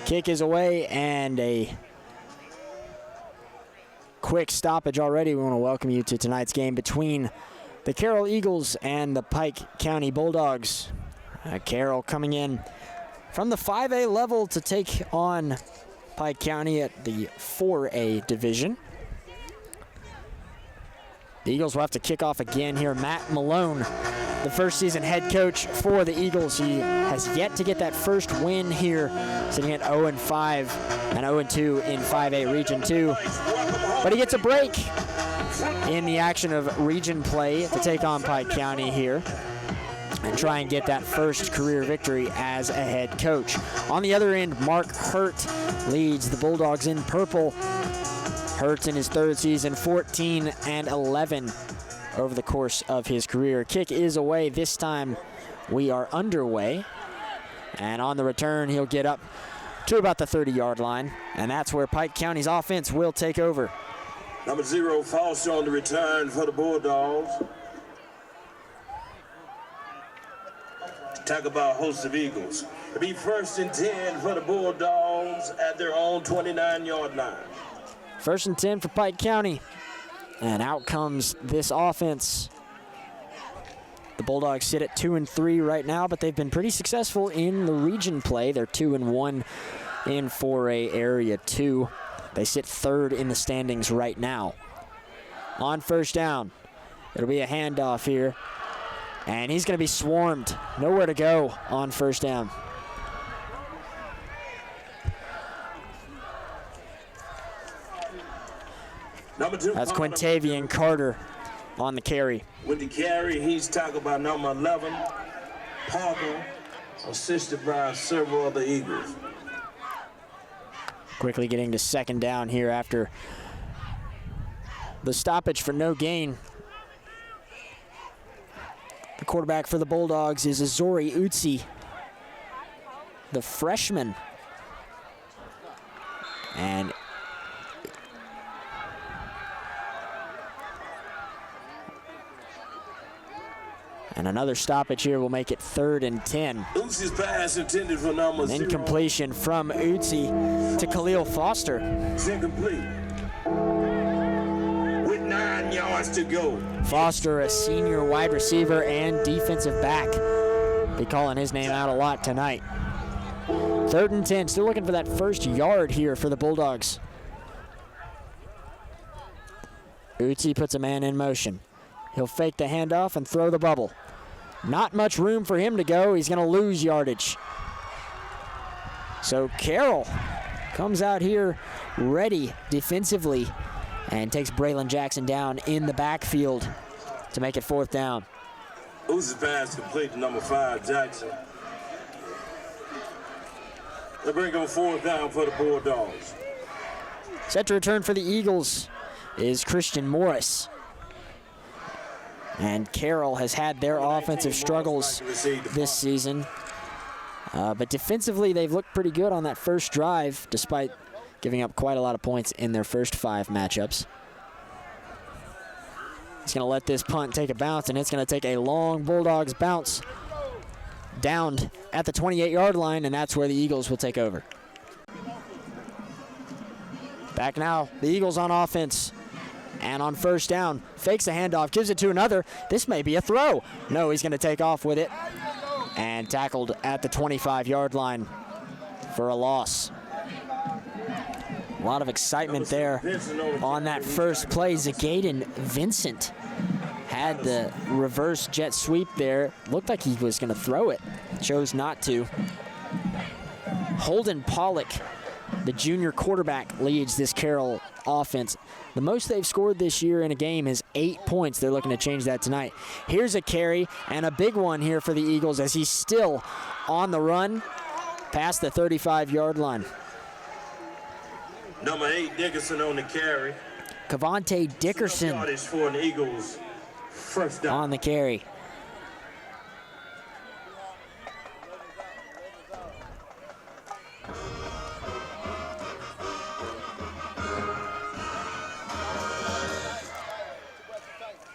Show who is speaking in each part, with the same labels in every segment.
Speaker 1: Kick is away, and a quick stoppage already. We want to welcome you to tonight's game between the Carroll Eagles and the Pike County Bulldogs. Carroll coming in from the 5A level to take on Pike County at the 4A division. The Eagles will have to kick off again here. Matt Malone, the first season head coach for the Eagles. He has yet to get that first win here, sitting at 0-5 and 0-2 in 5A Region 2. But he gets a break in the action of region play to take on Pike County here and try and get that first career victory as a head coach. On the other end, Mark Hurt leads the Bulldogs in purple. Hurt in his third season, 14-11 over the course of his career. Kick is away. This time we are underway. And on the return, he'll get up to about the 30-yard line. And that's where Pike County's offense will take over.
Speaker 2: Number 0, Foster on the return for the Bulldogs. Talk about host of Eagles. It'll be 1st and 10 for the Bulldogs at their own 29-yard line.
Speaker 1: 1st and 10 for Pike County. And out comes this offense. The Bulldogs sit at 2-3 right now, but they've been pretty successful in the region play. They're 2-1 in 4A Area 2. They sit 3rd in the standings right now. On first down, it'll be a handoff here. And he's going to be swarmed. Nowhere to go on first down.
Speaker 2: Number 2,
Speaker 1: that's Quintavian Carter on the carry.
Speaker 2: With the carry, he's talking about number 11, Parker, assisted by several other Eagles.
Speaker 1: Quickly getting to second down here after the stoppage for no gain. The quarterback for the Bulldogs is Azori Utsi, the freshman. And another stoppage here will make it 3rd and 10.
Speaker 2: Utsi's pass intended for number 0.
Speaker 1: Incompletion from Utsi to Khalil Foster.
Speaker 2: It's incomplete. With 9 yards to go.
Speaker 1: Foster, a senior wide receiver and defensive back. Be calling his name out a lot tonight. 3rd and 10, still looking for that first yard here for the Bulldogs. Utsi puts a man in motion. He'll fake the handoff and throw the bubble. Not much room for him to go. He's going to lose yardage. So Carroll comes out here ready defensively and takes Braylon Jackson down in the backfield to make it 4th down.
Speaker 2: Uzi's pass complete to number 5, Jackson. They bring him 4th down for the Bulldogs.
Speaker 1: Set to return for the Eagles is Christian Morris. And Carroll has had their offensive struggles this season. But defensively, they've looked pretty good on that first drive, despite giving up quite a lot of points in their first 5 matchups. He's going to let this punt take a bounce, and it's going to take a long Bulldogs bounce down at the 28-yard line, and that's where the Eagles will take over. Back now, the Eagles on offense. And on first down, fakes a handoff, gives it to another. This may be a throw. No, he's going to take off with it. And tackled at the 25-yard line for a loss. A lot of excitement there on that first play. Zagaden Vincent had the reverse jet sweep there. Looked like he was going to throw it. Chose not to. Holden Pollock, the junior quarterback, leads this Carroll offense. The most they've scored this year in a game is 8 points. They're looking to change that tonight. Here's a carry and a big one here for the Eagles as he's still on the run past the 35-yard line.
Speaker 2: Number 8, Dickerson on the carry.
Speaker 1: Cavante Dickerson
Speaker 2: for the Eagles. First down.
Speaker 1: On the carry.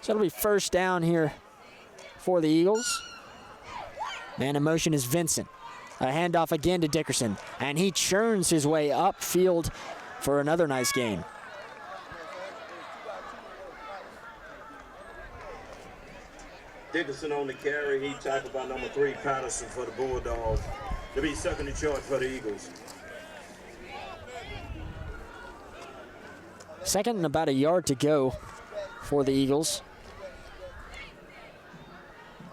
Speaker 1: So it'll be first down here for the Eagles. Man in motion is Vincent. A handoff again to Dickerson, and he churns his way upfield for another nice gain.
Speaker 2: Dickerson on the carry. He tackled by number 3, Patterson for the Bulldogs. To be second in charge for the Eagles.
Speaker 1: Second and about a yard to go for the Eagles.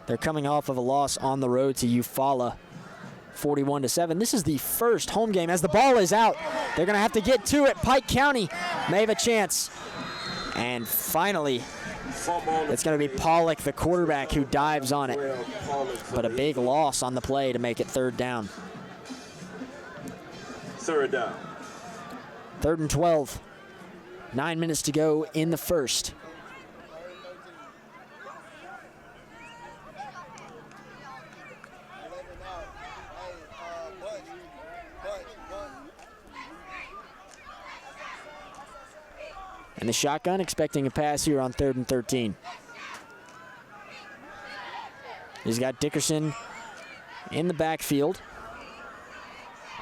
Speaker 1: They're coming off of a loss on the road to Eufaula, 41-7. This is the first home game. As the ball is out, they're going to have to get to it. Pike County may have a chance. And finally, it's going to be Pollock, the quarterback, who dives on it. But a big loss on the play to make it third down.
Speaker 2: Third down.
Speaker 1: 3rd and 12. 9 minutes to go in the first. And the shotgun expecting a pass here on 3rd and 13. He's got Dickerson in the backfield.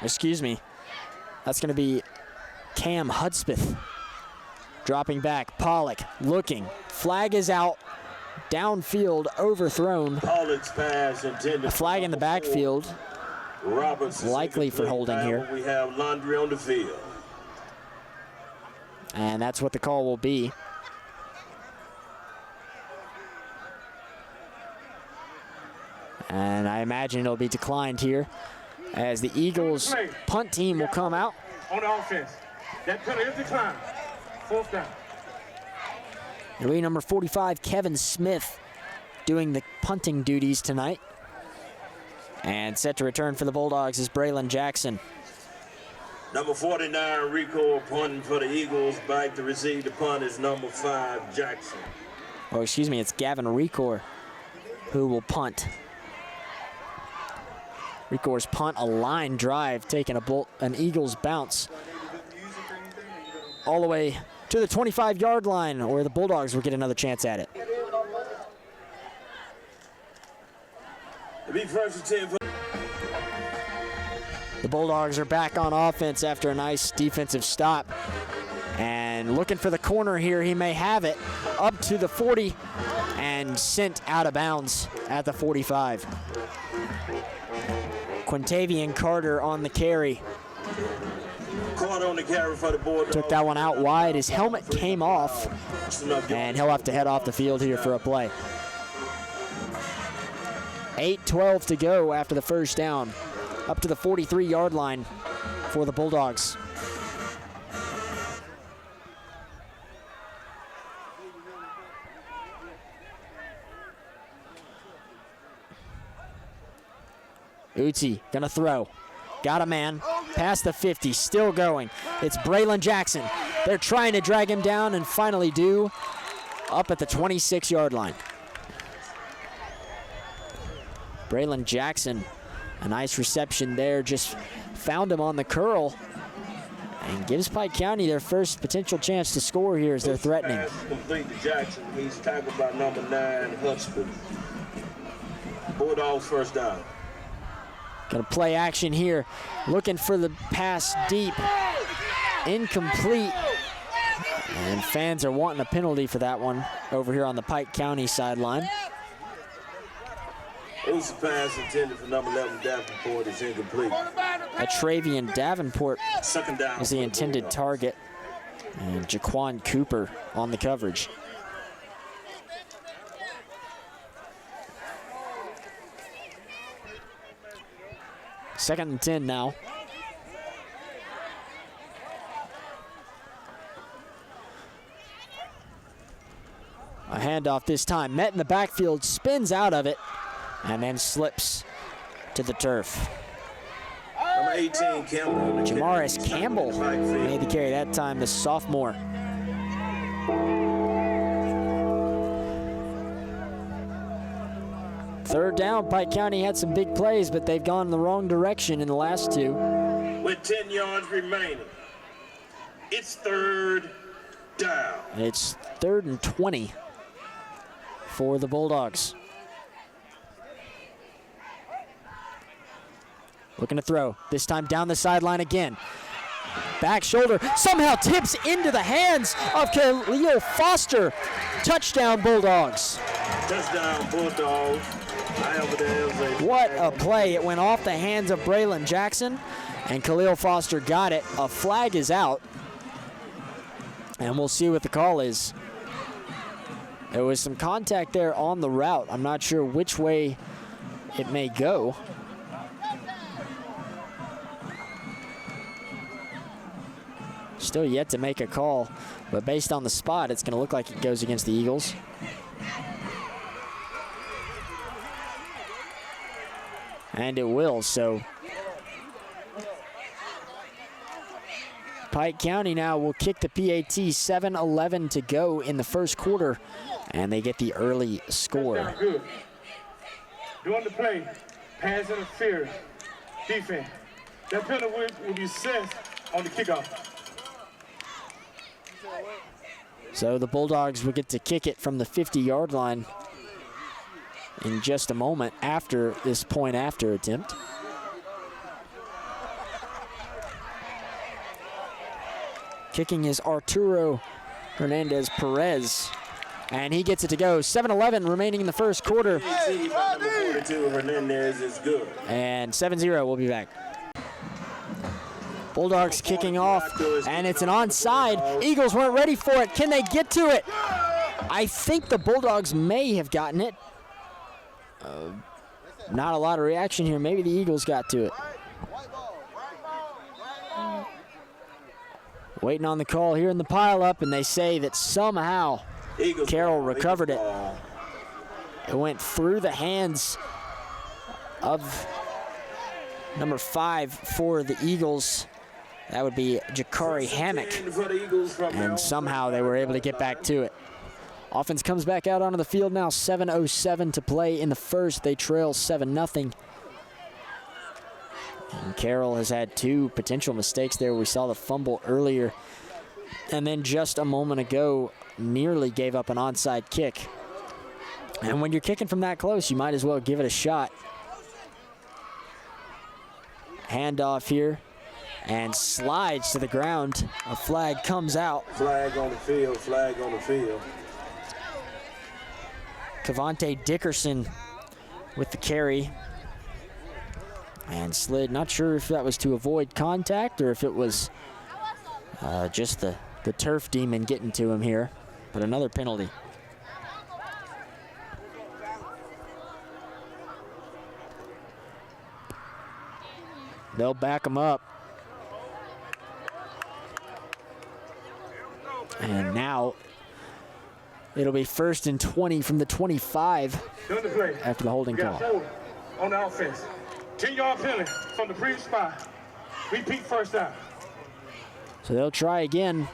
Speaker 1: Excuse me. That's going to be Cam Hudspeth. Dropping back, Pollock looking. Flag is out. Downfield, overthrown.
Speaker 2: Pollock's pass intended.
Speaker 1: A flag in the backfield.
Speaker 2: Roberts
Speaker 1: likely for holding here.
Speaker 2: We have Laundry on the field.
Speaker 1: And that's what the call will be. And I imagine it'll be declined here as the Eagles punt team will come out.
Speaker 3: On the offense. That penalty is declined. 4th down.
Speaker 1: It'll be number 45, Kevin Smith, doing the punting duties tonight. And set to return for the Bulldogs is Braylon Jackson.
Speaker 2: Number 49, Rico, punting for the Eagles. Back to receive the punt is number 5, Jackson.
Speaker 1: Oh, excuse me, it's Gavin Recor who will punt. Recor's punt, a line drive, taking an Eagles bounce all the way to the 25-yard line, where the Bulldogs will get another chance at it. The Bulldogs are back on offense after a nice defensive stop. And looking for the corner here, he may have it. Up to the 40 and sent out of bounds at the 45. Quintavian Carter on the carry.
Speaker 2: Carter on the carry for the Bulldogs.
Speaker 1: Took that one out wide. His helmet came off, and he'll have to head off the field here for a play. 8:12 to go after the first down. Up to the 43-yard line for the Bulldogs. Uzi gonna throw. Got a man. Past the 50. Still going. It's Braylon Jackson. They're trying to drag him down and finally do. Up at the 26-yard line. Braylon Jackson. A nice reception there. Just found him on the curl. And gives Pike County their first potential chance to score here as they're threatening.
Speaker 2: Complete to Jackson. He's tackled by number 9, Hudspeth. Bulldogs first down.
Speaker 1: Gonna play action here. Looking for the pass deep. Incomplete. And fans are wanting a penalty for that one over here on the Pike County sideline.
Speaker 2: It was a pass intended for number 11, Davenport. It's incomplete.
Speaker 1: Travian Davenport
Speaker 2: Second down
Speaker 1: is the intended target. And Jaquan Cooper on the coverage. Second and 10 now. A handoff this time. Met in the backfield, spins out of it, and then slips to the turf.
Speaker 2: Number 18, Campbell.
Speaker 1: Jamaris Campbell made the carry that time, the sophomore. Third down, Pike County had some big plays, but they've gone in the wrong direction in the last two.
Speaker 2: With 10 yards remaining, it's third down.
Speaker 1: It's 3rd and 20 for the Bulldogs. Looking to throw. This time down the sideline again. Back shoulder somehow tips into the hands of Khalil Foster. Touchdown, Bulldogs.
Speaker 2: Touchdown, Bulldogs.
Speaker 1: What a play. It went off the hands of Braylon Jackson, and Khalil Foster got it. A flag is out, and we'll see what the call is. There was some contact there on the route. I'm not sure which way it may go. Still yet to make a call, but based on the spot, it's going to look like it goes against the Eagles. And it will, so Pike County now will kick the PAT. 7:11 to go in the first quarter, and they get the early score.
Speaker 3: Good. During the play, pass interference, defense. That penalty will be set on the kickoff.
Speaker 1: So the Bulldogs will get to kick it from the 50-yard line in just a moment after this point after attempt. Kicking is Arturo Hernandez Perez, and he gets it to go. 7:11 remaining in the first quarter.
Speaker 2: Hernandez is good.
Speaker 1: And 7-0, we'll be back. Bulldogs kicking off, and it's an onside. Eagles weren't ready for it. Can they get to it? I think the Bulldogs may have gotten it. Not a lot of reaction here. Maybe the Eagles got to it. Waiting on the call here in the pileup, and they say that somehow Carroll recovered it. It went through the hands of number 5 for the Eagles. That would be Jakari Hammock. And somehow they were able to get back to it. Offense comes back out onto the field now. 7:07 to play in the first. They trail 7-0. And Carroll has had 2 potential mistakes there. We saw the fumble earlier. And then just a moment ago, nearly gave up an onside kick. And when you're kicking from that close, you might as well give it a shot. Handoff here. And slides to the ground. A flag comes out.
Speaker 2: Flag on the field, flag on the field.
Speaker 1: Cavante Dickerson with the carry. And slid, not sure if that was to avoid contact or if it was just the turf demon getting to him here. But another penalty. They'll back him up. And now it'll be 1st and 20 from the 25 after the holding call.
Speaker 3: On the offense. 10-yard penalty from the previous spot. Repeat first down.
Speaker 1: So they'll try again.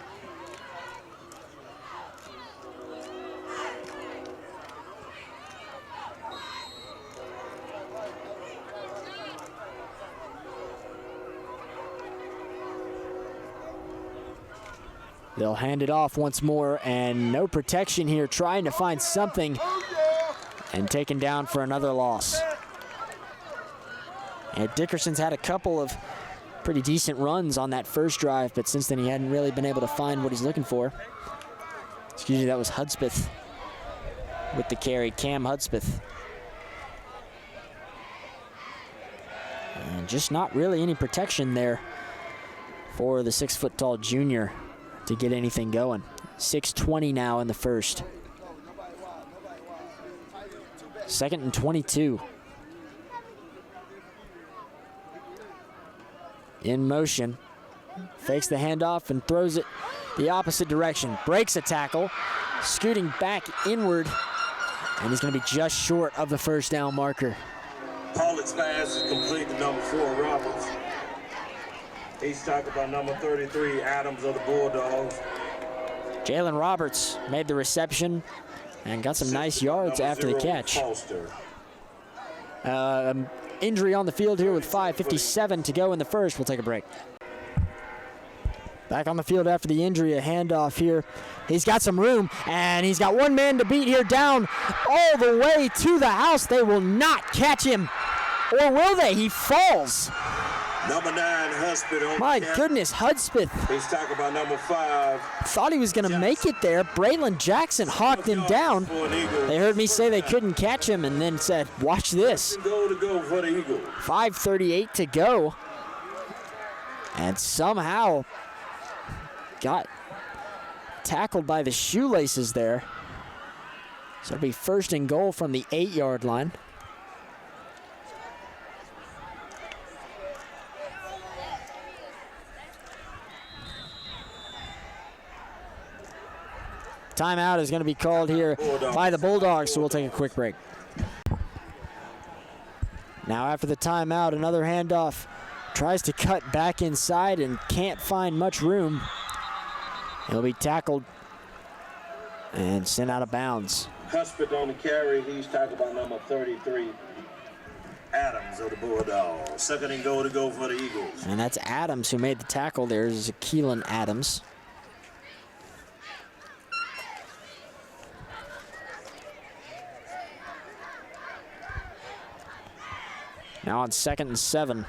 Speaker 1: They'll hand it off once more, and no protection here, trying to find something, and taken down for another loss. And Dickerson's had a couple of pretty decent runs on that first drive, but since then he hadn't really been able to find what he's looking for. Excuse me, that was Hudspeth with the carry, Cam Hudspeth. And just not really any protection there for the 6-foot-tall junior to get anything going. 6:20 now in the first. 2nd and 22. In motion. Fakes the handoff and throws it the opposite direction. Breaks a tackle. Scooting back inward. And he's going to be just short of the first down marker.
Speaker 2: Pollock's pass is complete to number 4, Roberts. He's talking about number 33, Adams of the Bulldogs.
Speaker 1: Jalen Roberts made the reception and got some nice yards after the catch. Injury on the field here with 5:57 to go in the first. We'll take a break. Back on the field after the injury, a handoff here. He's got some room, and he's got one man to beat here, down all the way to the house. They will not catch him, or will they? He falls.
Speaker 2: Number 9, Hudspeth on
Speaker 1: My
Speaker 2: the carry.
Speaker 1: goodness, Hudspeth
Speaker 2: He's talking about number 5.
Speaker 1: thought he was going to make it there. Braylon Jackson hawked him down.
Speaker 2: For an Eagle.
Speaker 1: They heard me say they couldn't catch him and then said, watch this.
Speaker 2: Goal to go for the Eagles.
Speaker 1: 5:38 to go. And somehow got tackled by the shoelaces there. So it'll be 1st and goal from the 8-yard line. Timeout is going to be called here by the Bulldogs, so we'll take a quick break. Now after the timeout, another handoff. Tries to cut back inside and can't find much room. He'll be tackled and sent out of bounds.
Speaker 2: Hudspeth on the carry. He's talking about number 33, Adams of the Bulldogs. 2nd and goal to go for the Eagles.
Speaker 1: And that's Adams who made the tackle. There's Keelan Adams. Now on 2nd and 7.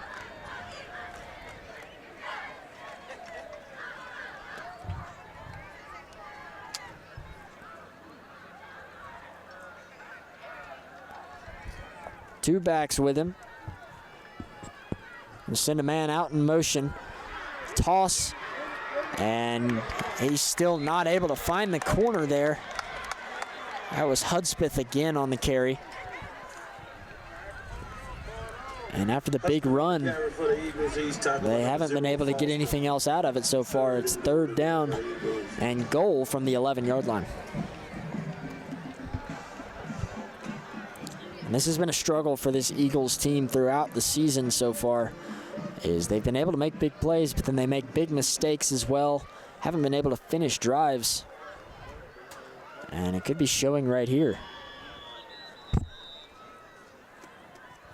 Speaker 1: Two backs with him. We'll send a man out in motion. Toss. And he's still not able to find the corner there. That was Hudspeth again on the carry. And after the big run, they haven't been able to get anything else out of it so far. It's 3rd down and goal from the 11-yard line. And this has been a struggle for this Eagles team throughout the season so far. Is they've been able to make big plays, but then they make big mistakes as well. Haven't been able to finish drives. And it could be showing right here.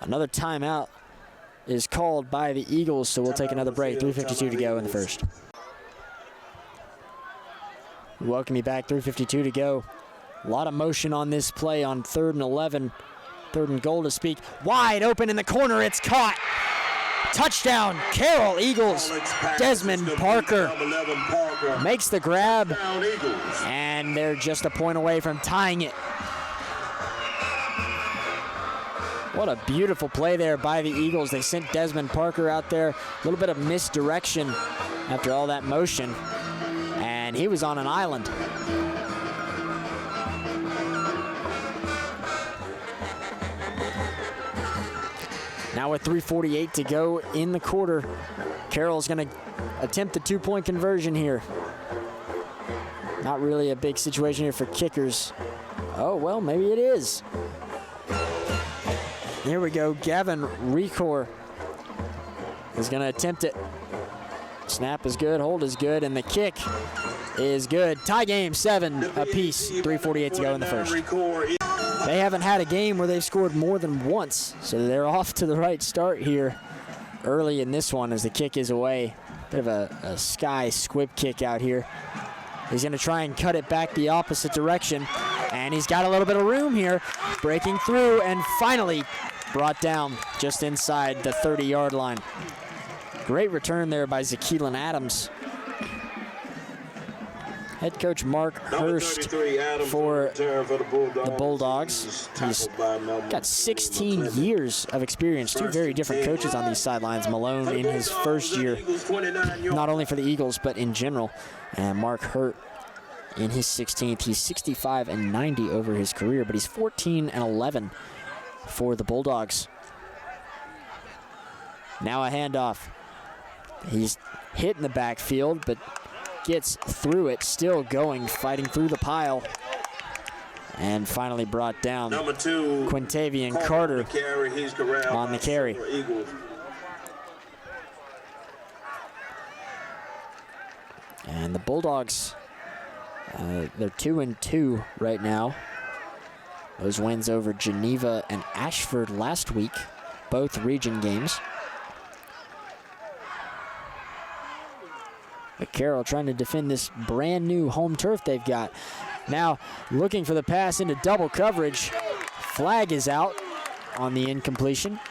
Speaker 1: Another timeout is called by the Eagles, so we'll take another break. 3:52 to go in the first. Welcome you back. 3:52 to go. A lot of motion on this play on 3rd and 11. 3rd and goal to speak. Wide open in the corner. It's caught. Touchdown, Carroll Eagles. Desmond Parker makes the grab, and they're just a point away from tying it. What a beautiful play there by the Eagles. They sent Desmond Parker out there. A little bit of misdirection after all that motion, and he was on an island. Now with 3:48 to go in the quarter, Carroll's going to attempt the 2-point conversion here. Not really a big situation here for kickers. Oh, well, maybe it is. Here we go. Gavin Recor is going to attempt it. Snap is good, hold is good, and the kick is good. Tie game, 7 apiece. 3:48 to go in the first. They haven't had a game where they've scored more than once, so they're off to the right start here early in this one as the kick is away. Bit of a sky squib kick out here. He's going to try and cut it back the opposite direction, and he's got a little bit of room here, breaking through, and finally brought down just inside the 30-yard line. Great return there by Zakeelan Adams. Head coach Mark Hurst for the Bulldogs. He's got 16 years of experience. Two very different coaches on these sidelines. Malone in his first year, not only for the Eagles, but in general. And Mark Hurt in his 16th. He's 65-90 over his career, but he's 14-11 for the Bulldogs. Now a handoff. He's hit in the backfield, but gets through it, still going, fighting through the pile, and finally brought down.
Speaker 2: Number 2,
Speaker 1: Quintavian Carter on the carry. And the Bulldogs, they're 2-2 right now. Those wins over Geneva and Ashford last week, both region games. But Carroll trying to defend this brand new home turf they've got. Now looking for the pass into double coverage. Flag is out on the incompletion.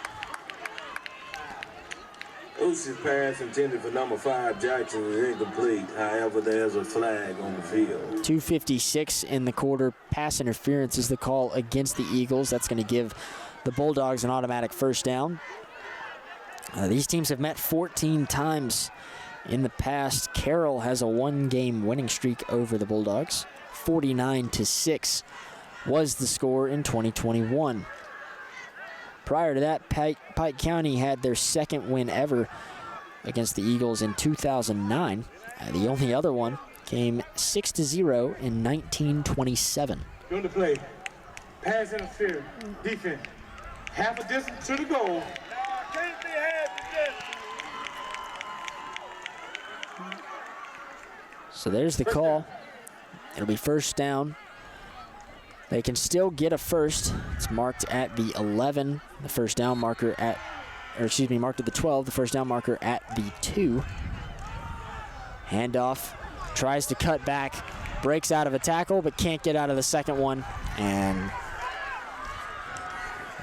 Speaker 2: Usi's pass intended for number 5, Jackson, is incomplete. However, there's a flag on the field.
Speaker 1: 2:56 in the quarter. Pass interference is the call against the Eagles. That's going to give the Bulldogs an automatic first down. These teams have met 14 times in the past. Carroll has a one-game winning streak over the Bulldogs. 49-6 was the score in 2021. Prior to that, Pike County had their second win ever against the Eagles in 2009. The only other one came 6-0 in 1927.
Speaker 3: Going to play. Pass interference. Defense. Half a distance to the goal.
Speaker 1: So there's the call. It'll be first down. They can still get a first. It's marked at the 11, the first down marker at, or excuse me, marked at the 12, the first down marker at the 2. Handoff, tries to cut back, breaks out of a tackle, but can't get out of the second one, and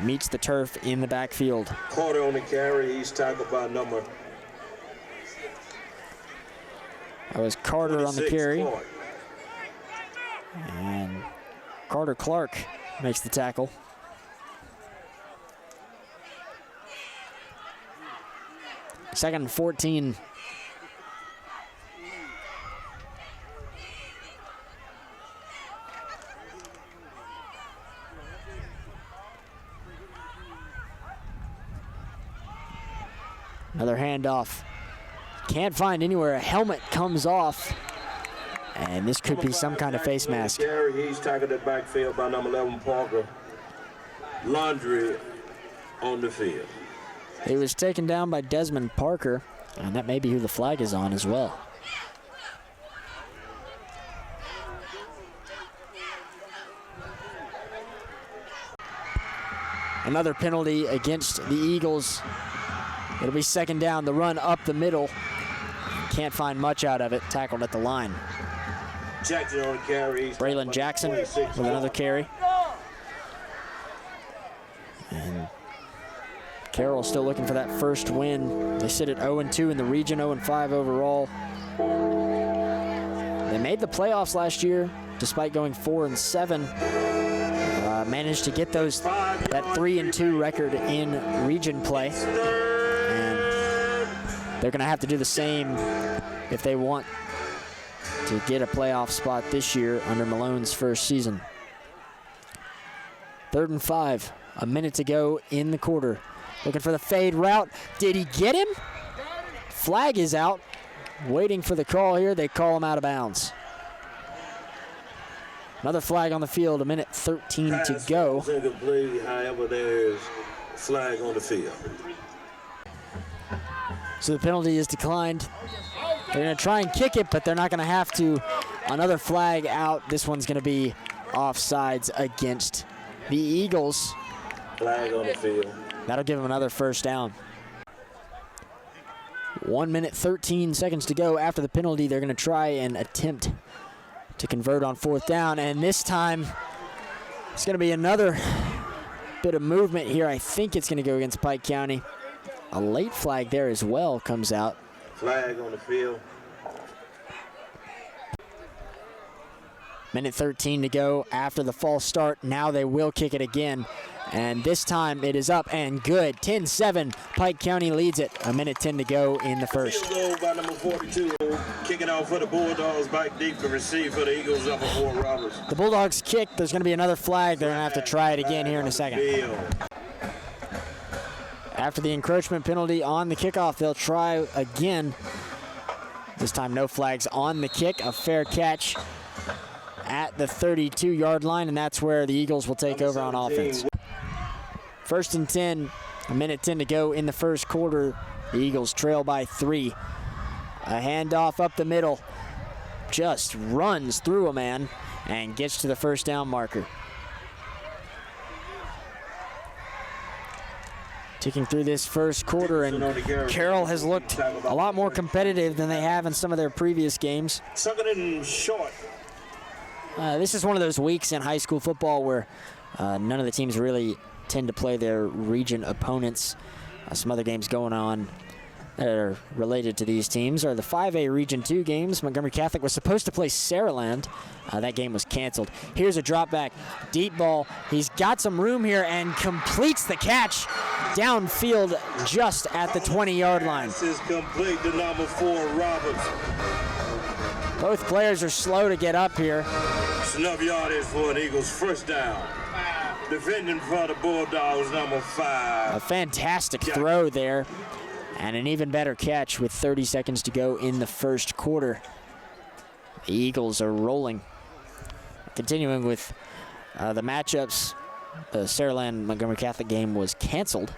Speaker 1: meets the turf in the backfield.
Speaker 2: Carter on the carry. He's tackled by number.
Speaker 1: That was Carter on the carry.
Speaker 2: Clark.
Speaker 1: And Carter Clark makes the tackle. Second and 14. Another handoff. Can't find anywhere. A helmet comes off. And this could be some kind of face mask.
Speaker 2: He's tackled the backfield by number 11, Parker. Laundry on the field.
Speaker 1: He was taken down by Desmond Parker, and that may be who the flag is on as well. Another penalty against the Eagles. It'll be second down, the run up the middle. Can't find much out of it, tackled at the line.
Speaker 2: Jackson on the carry.
Speaker 1: Braylon Jackson with another carry. And Carroll still looking for that first win. They sit at 0-2 in the region, 0-5 overall. They made the playoffs last year, despite going 4-7. Managed to get that 3-2 record in region play. And they're going to have to do the same if they want to get a playoff spot this year under Malone's first season. 3rd and 5, a minute to go in the quarter. Looking for the fade route. Did he get him? Flag is out. Waiting for the call here. They call him out of bounds. Another flag on the field, a minute 13 to go.
Speaker 2: However, there's a flag on the field.
Speaker 1: So the penalty is declined. They're going to try and kick it, but they're not going to have to. Another flag out. This one's going to be offsides against the Eagles.
Speaker 2: Flag on the field.
Speaker 1: That'll give them another first down. 1 minute, 13 seconds to go after the penalty. They're going to try and attempt to convert on 4th down, and this time it's going to be another bit of movement here. I think it's going to go against Pike County. A late flag there as well comes out.
Speaker 2: Flag on the field.
Speaker 1: Minute 13 to go after the false start. Now they will kick it again. And this time it is up and good. 10-7. Pike County leads it. A minute 10 to go in the first.
Speaker 2: Field goal by number 42. Kicking off for the Bulldogs. Back deep to receive for the Eagles, number 4, Roberts.
Speaker 1: The Bulldogs kick. There's going to be another flag. They're going to have to try it again here in a second. After the encroachment penalty on the kickoff, they'll try again. This time no flags on the kick. A fair catch at the 32-yard line, and that's where the Eagles will take over on offense. 1st and 10, a minute 10 to go in the first quarter. The Eagles trail by 3. A handoff up the middle. Just runs through a man and gets to the first down marker. Ticking through this first quarter, and Carroll has looked a lot more competitive than they have in some of their previous games.
Speaker 2: Second and short.
Speaker 1: This is one of those weeks in high school football where none of the teams really tend to play their region opponents. Some other games going on that are related to these teams are the 5A Region 2 games. Montgomery Catholic was supposed to play Saraland. That game was canceled. Here's a drop back, deep ball. He's got some room here and completes the catch downfield just at the 20-yard line.
Speaker 2: This is complete to number 4, Roberts.
Speaker 1: Both players are slow to get up here.
Speaker 2: It's enough yardage for an Eagles first down. Defending for the Bulldogs, number 5.
Speaker 1: A fantastic throw there, and an even better catch with 30 seconds to go in the first quarter. The Eagles are rolling. Continuing with the matchups, the Saraland Montgomery Catholic game was canceled.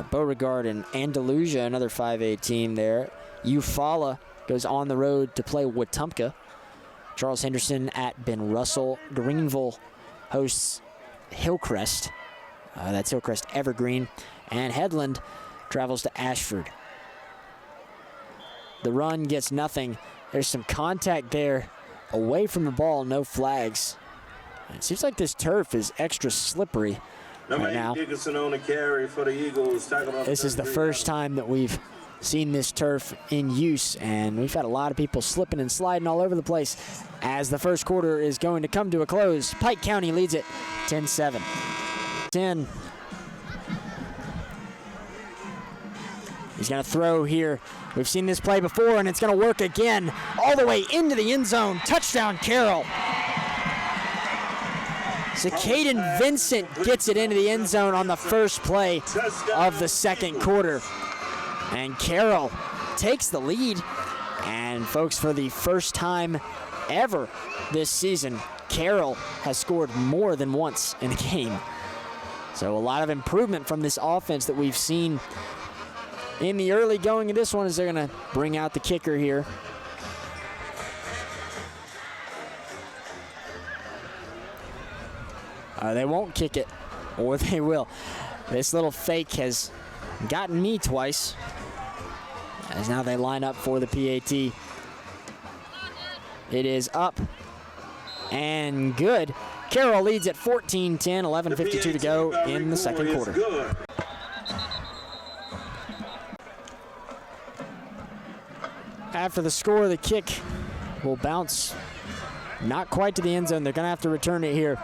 Speaker 1: Beauregard and Andalusia, another 5A team there. Eufaula goes on the road to play Wetumpka. Charles Henderson at Ben Russell. Greenville hosts Hillcrest. That's Hillcrest Evergreen. And Headland travels to Ashford. The run gets nothing. There's some contact there away from the ball, no flags. It seems like this turf is extra slippery right now.
Speaker 2: Dickinson on the carry for the Eagles.
Speaker 1: This is the first time that we've seen this turf in use, and we've had a lot of people slipping and sliding all over the place as the first quarter is going to come to a close. Pike County leads it 10-7. 10. He's going to throw here. We've seen this play before, and it's going to work again all the way into the end zone. Touchdown, Carroll. So Caden Vincent gets it into the end zone on the first play of the second quarter. And Carroll takes the lead. And folks, for the first time ever this season, Carroll has scored more than once in a game. So a lot of improvement from this offense that we've seen in the early going of this one as they're going to bring out the kicker here. They won't kick it, or they will. This little fake has gotten me twice, as now they line up for the PAT. It is up and good. Carroll leads at 14-10, 11:52 to go in the second quarter. After the score, the kick will bounce not quite to the end zone. They're going to have to return it here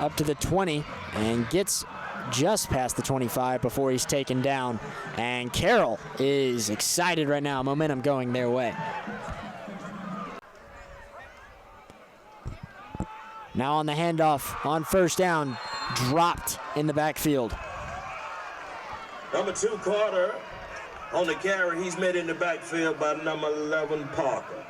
Speaker 1: up to the 20 and gets just past the 25 before he's taken down. And Carroll is excited right now. Momentum going their way. Now on the handoff on first down, dropped in the backfield.
Speaker 2: Number 2, Carter on the carry. He's met in the backfield by number 11, Parker.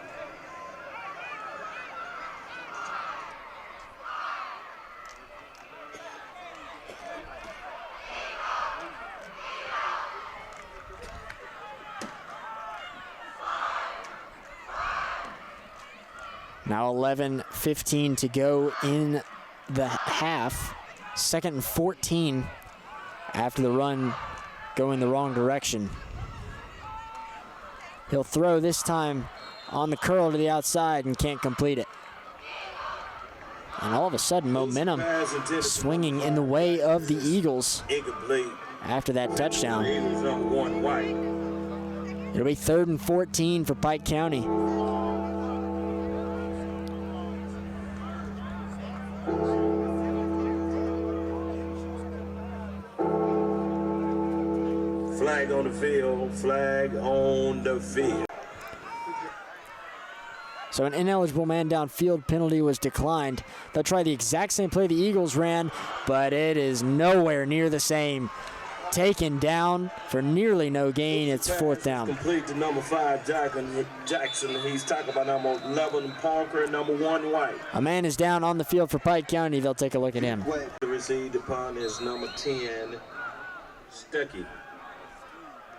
Speaker 1: Now 11:15 to go in the half. 2nd and 14 after the run going the wrong direction. He'll throw this time on the curl to the outside and can't complete it. And all of a sudden, momentum swinging in the way of the Eagles after that touchdown. It'll be 3rd and 14 for Pike County.
Speaker 2: Flag on the field, flag on the field.
Speaker 1: So an ineligible man downfield penalty was declined. They'll try the exact same play the Eagles ran, but it is nowhere near the same. Taken down for nearly no gain. It's 4th down.
Speaker 2: Complete to number 5, Jackson. He's talking about number 11, Parker, and number 1, White.
Speaker 1: A man is down on the field for Pike County. They'll take a look at him.
Speaker 2: The received upon is number 10, Stuckey.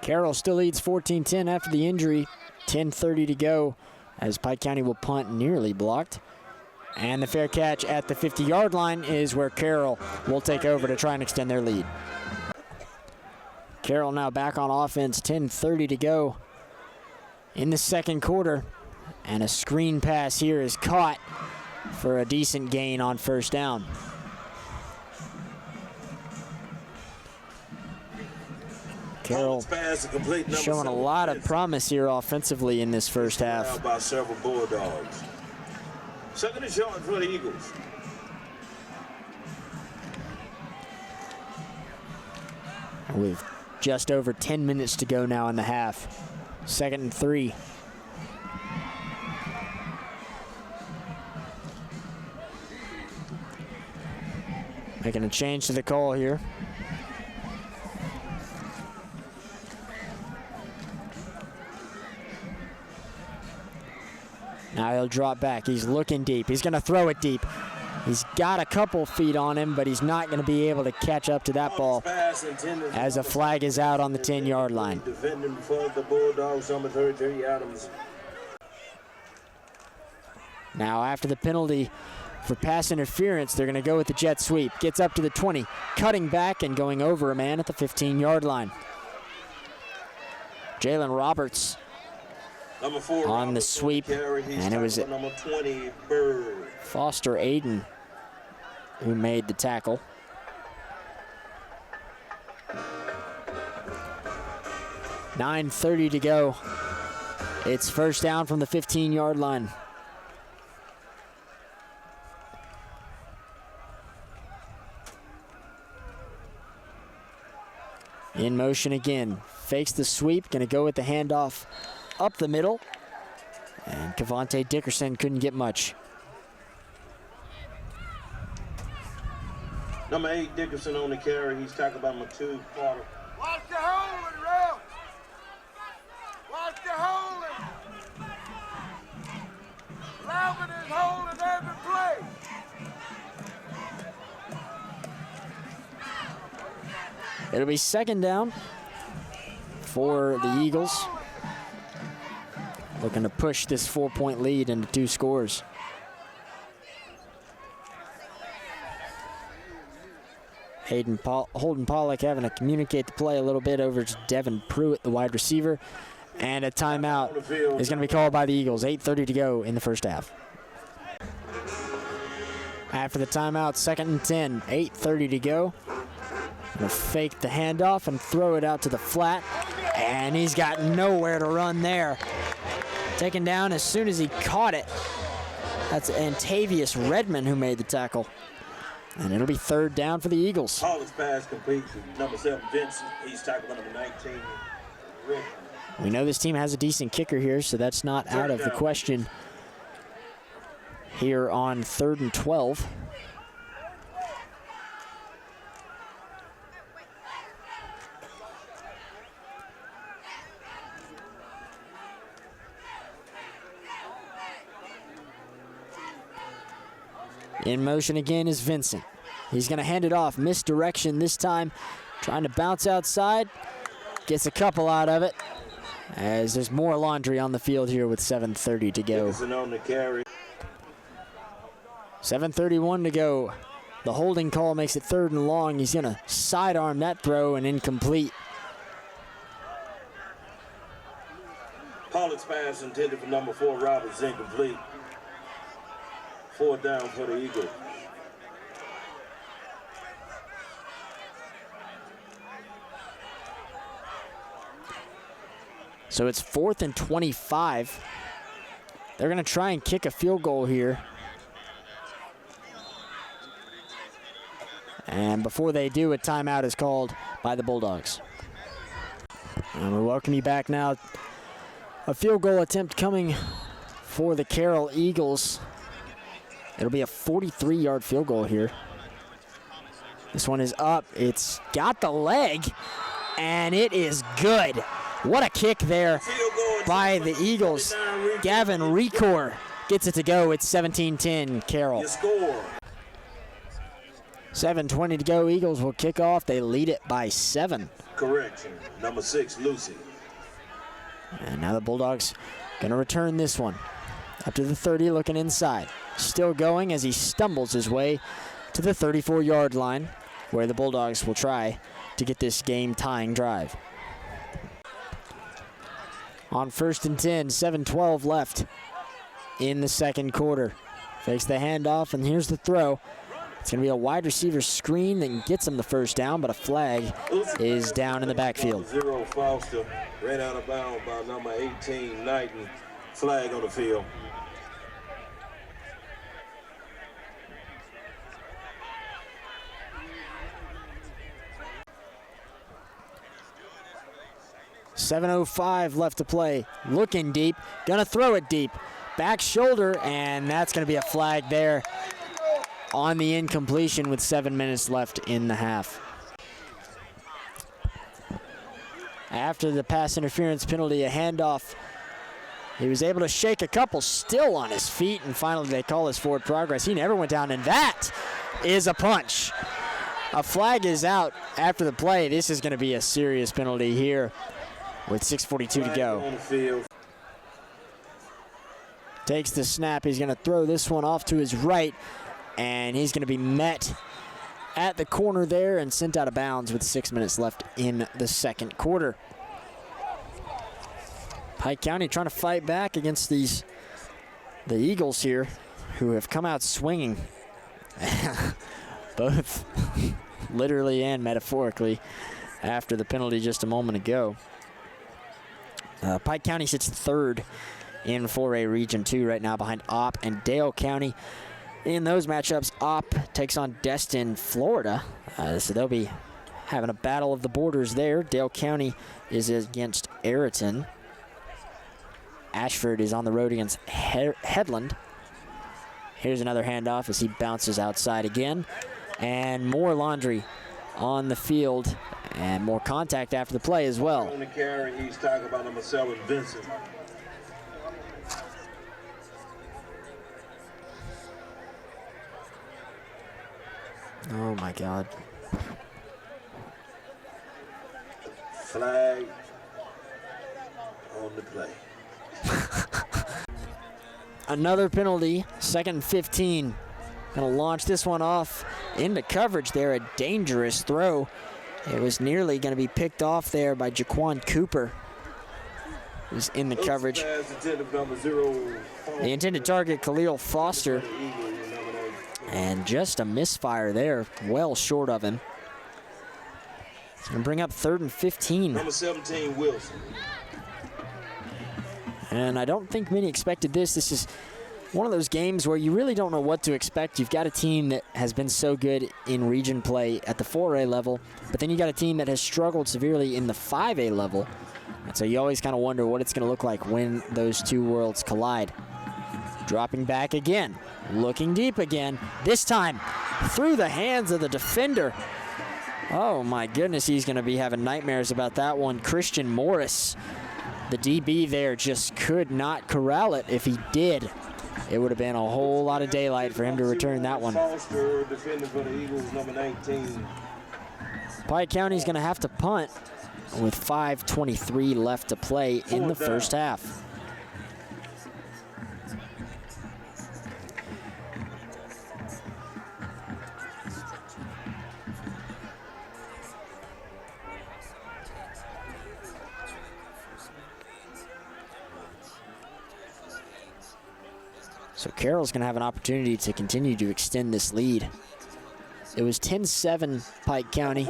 Speaker 1: Carroll still leads 14-10 after the injury. 10:30 to go as Pike County will punt, nearly blocked. And the fair catch at the 50-yard line is where Carroll will take over to try and extend their lead. Carroll now back on offense, 10:30 to go in the second quarter. And a screen pass here is caught for a decent gain on first down. Carroll
Speaker 2: Pass complete,
Speaker 1: showing a lot of promise here offensively in this first half.
Speaker 2: By several Bulldogs. Second and short for the Eagles.
Speaker 1: With just over 10 minutes to go now in the half. 2nd and 3. Making a change to the call here. Now he'll drop back. He's looking deep. He's going to throw it deep. He's got a couple feet on him, but he's not going to be able to catch up to that ball as a flag is out on the 10-yard line.
Speaker 2: Defending for the Bulldogs, number 33, Adams.
Speaker 1: Now after the penalty for pass interference, they're going to go with the jet sweep. Gets up to the 20, cutting back and going over a man at the 15-yard line. Jalen Roberts
Speaker 2: number 4,
Speaker 1: on the sweep, and it was
Speaker 2: number 20, Bird.
Speaker 1: Foster Aiden who made the tackle. .9:30 to go. It's first down from the 15-yard line. In motion again. Fakes the sweep. Going to go with the handoff up the middle. And Cavante Dickerson couldn't get much.
Speaker 2: Number 8, Dickerson on the carry. He's talking about number 2, Carter.
Speaker 4: Watch the holding, Ralph. Watch the holding. Lavin is holding every play.
Speaker 1: It'll be 2nd down for the Eagles. Looking to push this 4-point lead into 2 scores. Holden Pollock having to communicate the play a little bit over to Devin Pruitt, the wide receiver. And a timeout is going to be called by the Eagles. 8:30 to go in the first half. After the timeout, 2nd and 10, 8:30 to go. Gonna fake the handoff and throw it out to the flat. And he's got nowhere to run there. Taken down as soon as he caught it. That's Antavius Redmond who made the tackle. And it'll be 3rd down for the Eagles.
Speaker 2: Paul's pass complete to number 7, Vincent. He's tackled number 19, Rick.
Speaker 1: We know this team has a decent kicker here, so that's not out of the question here on 3rd and 12. In motion again is Vincent. He's going to hand it off. Misdirection this time. Trying to bounce outside. Gets a couple out of it. As there's more laundry on the field here with 7:30 to go. 7:31 to go. The holding call makes it 3rd and long. He's going to sidearm that throw and incomplete.
Speaker 2: Pollock's pass intended for number 4, Roberts, incomplete. 4th down for the Eagles.
Speaker 1: So it's 4th and 25. They're going to try and kick a field goal here. And before they do, a timeout is called by the Bulldogs. And we welcome you back now. A field goal attempt coming for the Carroll Eagles. It'll be a 43-yard field goal here. This one is up. It's got the leg, and it is good. What a kick there by the Eagles. Gavin Recor gets it to go. It's 17-10 Carroll. 7:20 to go. Eagles will kick off. They lead it by 7.
Speaker 2: Correction. Number 6, Lucy.
Speaker 1: And now the Bulldogs going to return this one. Up to the 30, looking inside. Still going as he stumbles his way to the 34-yard line, where the Bulldogs will try to get this game-tying drive. On 1st and 10, 7:12 left in the 2nd quarter. Fakes the handoff, and here's the throw. It's going to be a wide receiver screen that gets him the first down, but a flag is down in the backfield.
Speaker 2: 0 Foster, ran out of bounds by number 18, Knighton. Flag on the field.
Speaker 1: .705 left to play. Looking deep. Gonna throw it deep. Back shoulder, and that's gonna be a flag there on the incompletion with 7 minutes left in the half. After the pass interference penalty, a handoff. He was able to shake a couple, still on his feet, and finally they call his forward progress. He never went down, and that is a punch. A flag is out after the play. This is gonna be a serious penalty here with 6:42 to go. Takes the snap. He's going to throw this one off to his right, and he's going to be met at the corner there and sent out of bounds with 6 minutes left in the second quarter. Pike County trying to fight back against the Eagles here, who have come out swinging, both literally and metaphorically, after the penalty just a moment ago. Pike County sits third in 4A Region 2 right now behind Opp and Dale County. In those matchups, Opp takes on Destin, Florida. So they'll be having a battle of the borders there. Dale County is against Ayrton. Ashford is on the road against Headland. Here's another handoff as he bounces outside again. And more Laundry on the field. And more contact after the play as well.
Speaker 2: On the carry, he's talking about number 7, Vincent.
Speaker 1: Oh my God.
Speaker 2: Flag on the play.
Speaker 1: Another penalty, 2nd and 15. Gonna launch this one off into coverage there, a dangerous throw. It was nearly going to be picked off there by Jaquan Cooper. He was in the coverage. The intended target, Khalil Foster. And just a misfire there, well short of him. It's going to bring up 3rd and 15.
Speaker 2: Number 17, Wilson.
Speaker 1: And I don't think many expected this. This is one of those games where you really don't know what to expect. You've got a team that has been so good in region play at the 4A level, but then you got a team that has struggled severely in the 5A level. And so you always kind of wonder what it's going to look like when those two worlds collide. Dropping back again, looking deep again, this time through the hands of the defender. Oh my goodness, he's going to be having nightmares about that one. Christian Morris, the DB there, just could not corral it. If he did, it would have been a whole lot of daylight for him to return that one.
Speaker 2: Foster, defender for the Eagles, number 19.
Speaker 1: Pike County's going to have to punt with 5:23 left to play in the first half. So Carroll's going to have an opportunity to continue to extend this lead. It was 10-7 Pike County.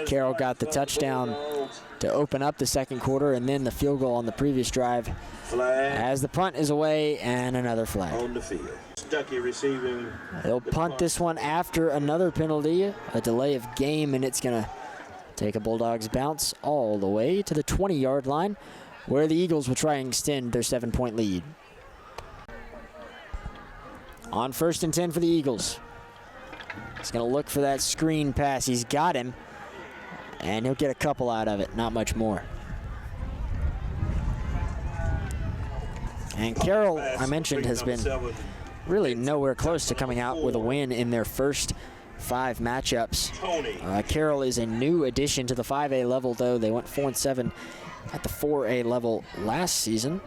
Speaker 1: Carroll got the touchdown to open up the second quarter, and then the field goal on the previous drive.
Speaker 2: Flag
Speaker 1: as the punt is away, and another flag.
Speaker 2: on the field. Stuckey receiving.
Speaker 1: They'll punt this one after another penalty, a delay of game, and it's going to take a Bulldogs bounce all the way to the 20-yard line, where the Eagles will try and extend their 7-point lead. On 1st and 10 for the Eagles. He's going to look for that screen pass. He's got him, and he'll get a couple out of it, not much more. And Carroll, I mentioned, has been really nowhere close to coming out with a win in their first 5 matchups. Carroll is a new addition to the 5A level, though. They went 4-7 at the 4A level last season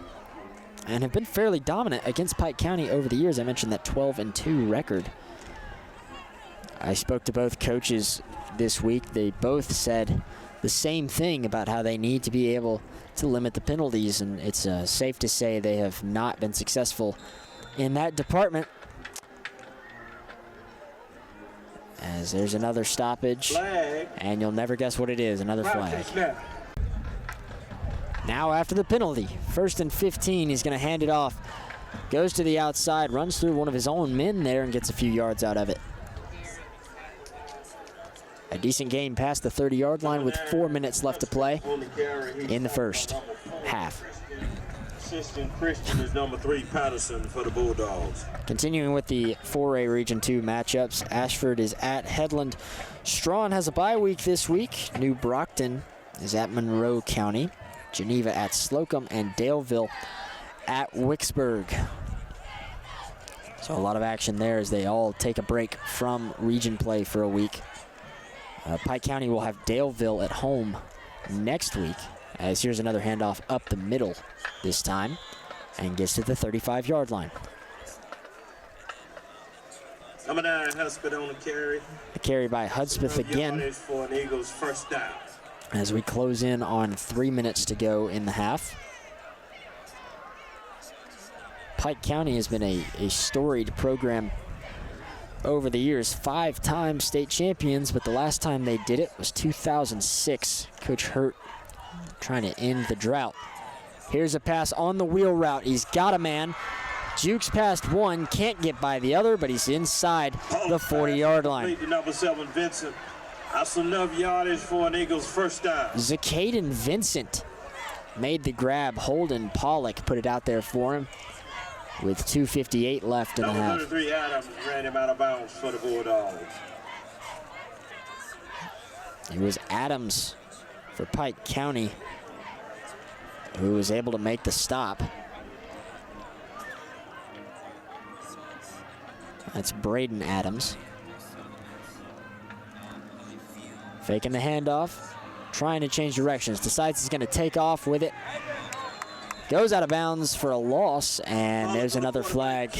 Speaker 1: and have been fairly dominant against Pike County over the years. I mentioned that 12-2 record. I spoke to both coaches this week. They both said the same thing about how they need to be able to limit the penalties, and it's safe to say they have not been successful in that department. As there's another stoppage,
Speaker 2: Flag.
Speaker 1: and you'll never guess what it is, another flag.
Speaker 3: Snap.
Speaker 1: Now after the penalty, 1st and 15, he's going to hand it off. Goes to the outside, runs through one of his own men there and gets a few yards out of it. A decent game past the 30-yard line with 4 minutes left to play in the first half.
Speaker 2: Assistant Christian is number 3, Patterson for the Bulldogs.
Speaker 1: Continuing with the 4A Region 2 matchups, Ashford is at Headland. Strawn has a bye week this week. New Brockton is at Monroe County. Geneva at Slocum, and Daleville at Wicksburg. So a lot of action there as they all take a break from region play for a week. Pike County will have Daleville at home next week, as here's another handoff up the middle this time, and gets to the 35-yard line.
Speaker 2: Number 9, Hudspeth on the carry.
Speaker 1: The carry by Hudspeth again.
Speaker 2: Yardage for an Eagles first down.
Speaker 1: As we close in on 3 minutes to go in the half. Pike County has been a storied program over the years. 5-time state champions, but the last time they did it was 2006. Coach Hurt trying to end the drought. Here's a pass on the wheel route. He's got a man. Jukes past one, can't get by the other, but he's inside the 40-yard line.
Speaker 2: Number 7, Vincent. That's enough yardage for an Eagles first down.
Speaker 1: Zacaden Vincent made the grab. Holden Pollock put it out there for him with 2:58 left in the half.
Speaker 2: Number 33, Adams, ran him out of bounds for the Bulldogs.
Speaker 1: It was Adams for Pike County who was able to make the stop. That's Braden Adams. Faking the handoff, trying to change directions. Decides he's going to take off with it. Goes out of bounds for a loss, and there's another flag.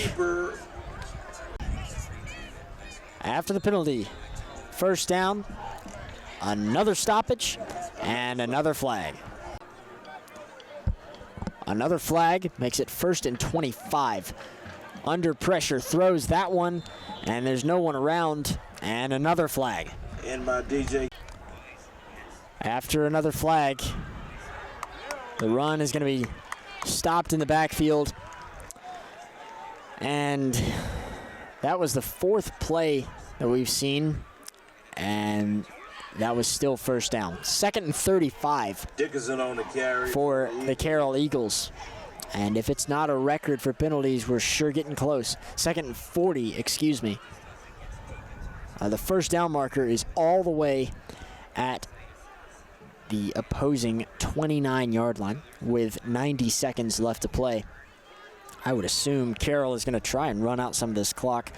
Speaker 1: After the penalty, first down, another stoppage, and another flag. Another flag makes it 1st and 25. Under pressure, throws that one, and there's no one around, and another flag.
Speaker 2: And my DJ.
Speaker 1: After another flag, the run is going to be stopped in the backfield. And that was the 4th play that we've seen, and that was still first down. 2nd and 35
Speaker 2: Dickinson on the carry
Speaker 1: for the Carroll Eagles. And if it's not a record for penalties, we're sure getting close. 2nd and 40, excuse me. The first down marker is all the way at the opposing 29-yard line with 90 seconds left to play. I would assume Carroll is going to try and run out some of this clock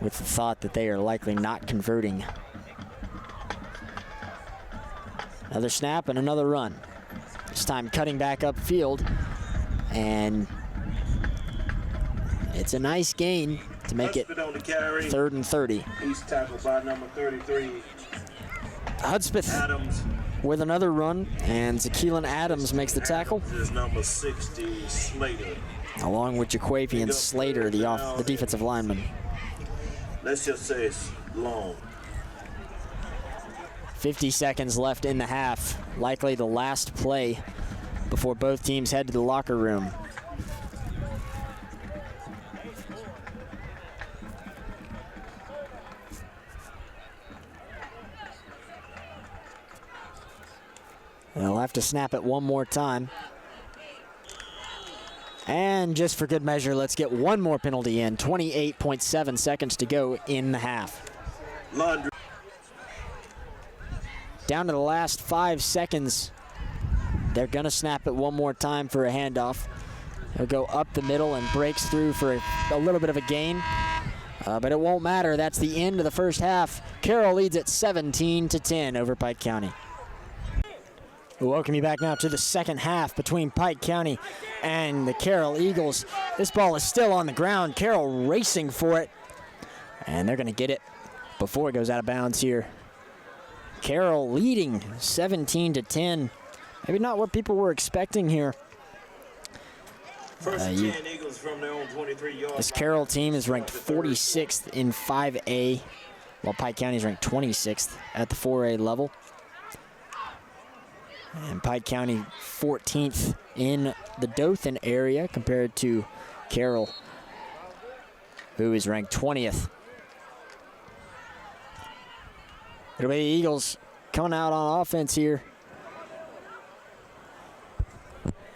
Speaker 1: with the thought that they are likely not converting. Another snap and another run. This time cutting back upfield, and it's a nice gain to make it 3rd and 30.
Speaker 2: He's tackled by number 33.
Speaker 1: Hudspeth
Speaker 2: Adams.
Speaker 1: with another run, and Zakeelan Adams makes the tackle.
Speaker 2: This is number 60, Slater.
Speaker 1: Along with Jaquavian Slater, the defensive lineman.
Speaker 2: Let's just say it's long.
Speaker 1: 50 seconds left in the half. Likely the last play before both teams head to the locker room. They'll have to snap it one more time. And just for good measure, let's get one more penalty in. 28.7 seconds to go in the half.
Speaker 2: Laundry.
Speaker 1: Down to the last 5 seconds. They're going to snap it one more time for a handoff. He'll go up the middle and breaks through for a little bit of a gain. But it won't matter. That's the end of the first half. Carroll leads at 17-10 over Pike County. We'll welcome you back now to the second half between Pike County and the Carroll Eagles. This ball is still on the ground. Carroll racing for it. And they're going to get it before it goes out of bounds here. Carroll leading 17-10. Maybe not what people were expecting here.
Speaker 2: First and 10 Eagles from their own 23-yard.
Speaker 1: This Carroll team is ranked 46th in 5A, while Pike County is ranked 26th at the 4A level. And Pike County 14th in the Dothan area compared to Carroll, who is ranked 20th. It'll be the Eagles coming out on offense here.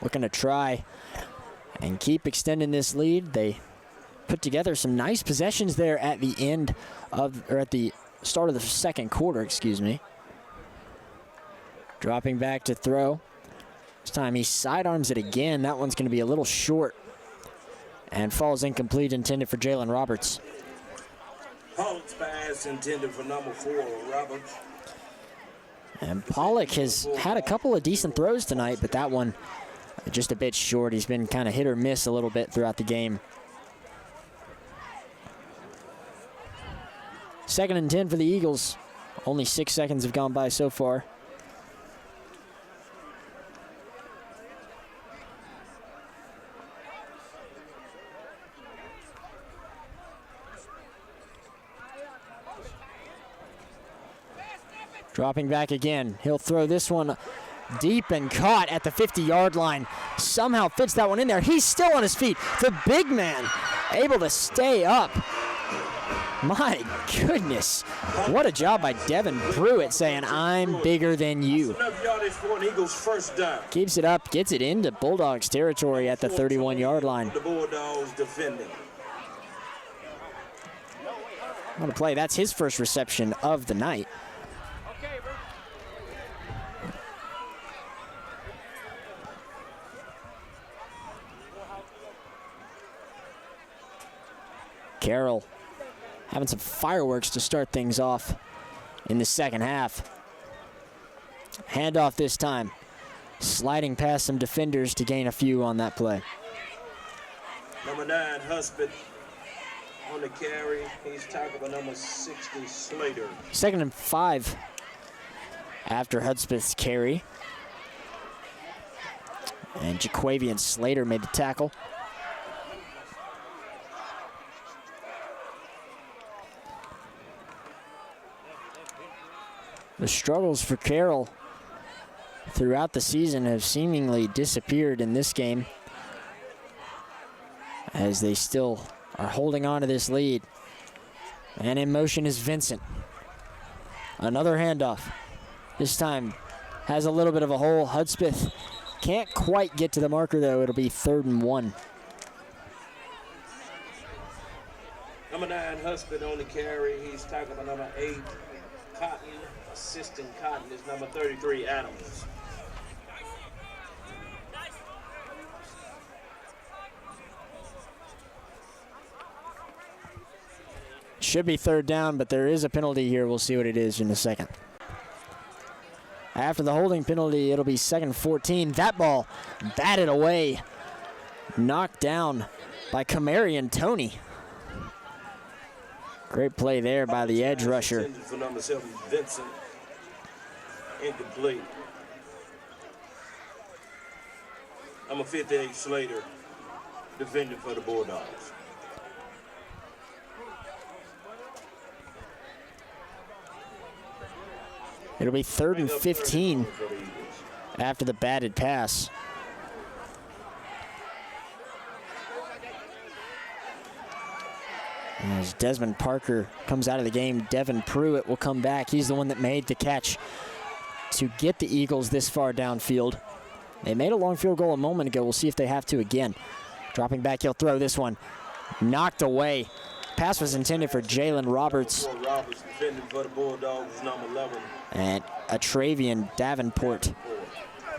Speaker 1: Looking to try and keep extending this lead. They put together some nice possessions there at the end of, or at the start of the second quarter, excuse me. Dropping back to throw. This time he sidearms it again. That one's going to be a little short and falls incomplete, intended for Jalen Roberts.
Speaker 2: Pollock's pass intended for number 4, Roberts.
Speaker 1: And Pollock has had a couple of decent throws tonight, but that one just a bit short. He's been kind of hit or miss a little bit throughout the game. 2nd and 10 for the Eagles. Only 6 seconds have gone by so far. Dropping back again. He'll throw this one deep and caught at the 50-yard line. Somehow fits that one in there. He's still on his feet. The big man able to stay up. My goodness. What a job by Devin Pruitt saying, I'm bigger than you.
Speaker 2: Enough yardage for an Eagles first down.
Speaker 1: Keeps it up, gets it into Bulldogs territory at the 31-yard line.
Speaker 2: The Bulldogs defending.
Speaker 1: What a play. That's his first reception of the night. Carroll having some fireworks to start things off in the second half. Handoff this time. Sliding past some defenders to gain a few on that play.
Speaker 2: Number 9, Husband on the carry. He's tackled by number 60, Slater.
Speaker 1: 2nd and 5 after Hudspeth's carry. And Jaquavian Slater made the tackle. The struggles for Carroll throughout the season have seemingly disappeared in this game, as they still are holding on to this lead. And in motion is Vincent. Another handoff. This time has a little bit of a hole. Hudspeth can't quite get to the marker, though. It'll be 3rd and 1.
Speaker 2: Number 9, Husband on the carry. He's tackled by number 8, Cotton. Assistant Cotton is number 33, Adams.
Speaker 1: Should be 3rd down, but there is a penalty here. We'll see what it is in a second. After the holding penalty, it'll be 2nd 14. That ball batted away. Knocked down by Camarion Tony. Great play there by the edge rusher.
Speaker 2: For number 7, Vincent. Incomplete. Number 58, Slater, defending for the Bulldogs.
Speaker 1: It'll be 3rd and 15 after the batted pass. As Desmond Parker comes out of the game, Devin Pruitt will come back. He's the one that made the catch to get the Eagles this far downfield. They made a long field goal a moment ago. We'll see if they have to again. Dropping back, he'll throw this one. Knocked away. Pass was intended for Jalen Roberts.
Speaker 2: Roberts defending for the Bulldogs, number 11.
Speaker 1: And a Travian Davenport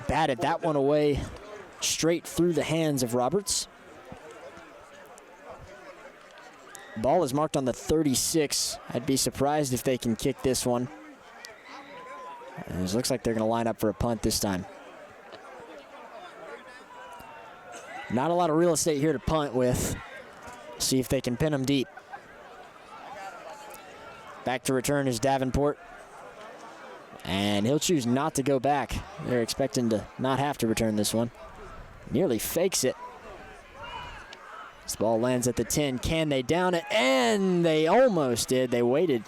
Speaker 1: batted that one away straight through the hands of Roberts. Ball is marked on the 36. I'd be surprised if they can kick this one. It looks like they're going to line up for a punt this time. Not a lot of real estate here to punt with. See if they can pin them deep. Back to return is Davenport. And he'll choose not to go back. They're expecting to not have to return this one. Nearly fakes it. This ball lands at the 10. Can they down it? And they almost did. They waited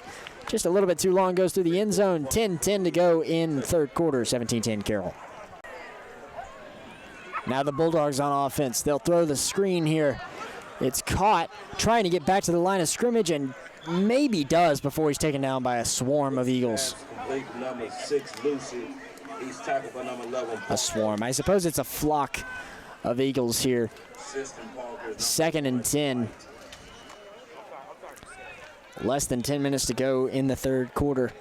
Speaker 1: just a little bit too long. Goes through the end zone. 10-10 to go in third quarter. 17-10 Carroll. Now the Bulldogs on offense. They'll throw the screen here. It's caught, trying to get back to the line of scrimmage, and maybe does before he's taken down by a swarm of Eagles.
Speaker 2: Number 6, Lucy. He's tackled by number 11.
Speaker 1: A swarm. I suppose it's a flock of Eagles here. 2nd and 10. Less than 10 minutes to go in the third quarter.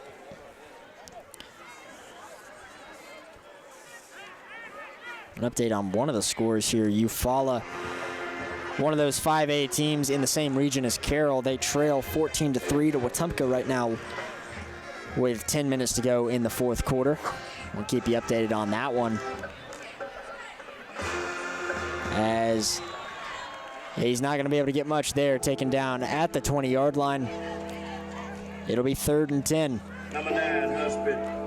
Speaker 1: An update on one of the scores here. Eufaula, one of those 5A teams in the same region as Carroll. They trail 14-3 to Wetumpka right now with 10 minutes to go in the fourth quarter. We'll keep you updated on that one, as he's not going to be able to get much there. Taken down at the 20-yard line. It'll be 3rd and 10.
Speaker 2: Number 9, Husband.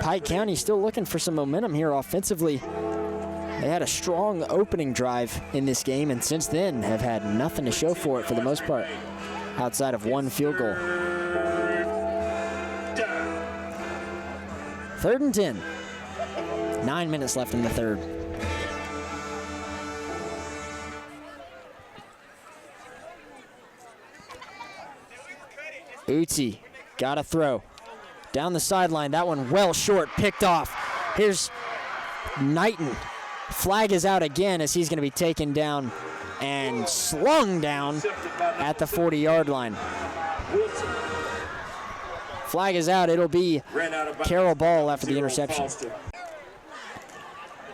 Speaker 1: Pike County still looking for some momentum here offensively. They had a strong opening drive in this game, and since then have had nothing to show for it for the most part, outside of one field goal. 3rd and 10. 9 minutes left in the third. Uzi got a throw. Down the sideline, that one well short, picked off. Here's Knighton. Flag is out again as he's going to be taken down and slung down at the 40-yard line. Flag is out. It'll be Carroll ball after the interception.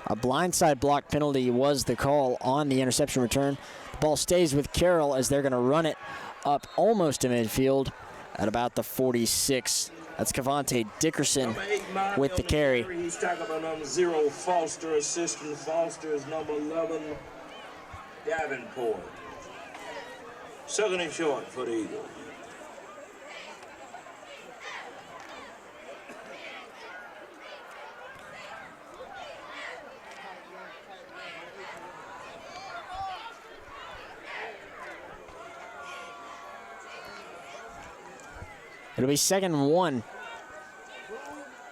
Speaker 1: A blindside block penalty was the call on the interception return. The ball stays with Carroll as they're going to run it up almost to midfield at about the 46. That's Cavante Dickerson with the carry.
Speaker 2: He's tackled by number 0, Foster. Assistant Foster is number 11, Davenport. 2nd and short for the Eagles.
Speaker 1: It'll be 2nd and 1.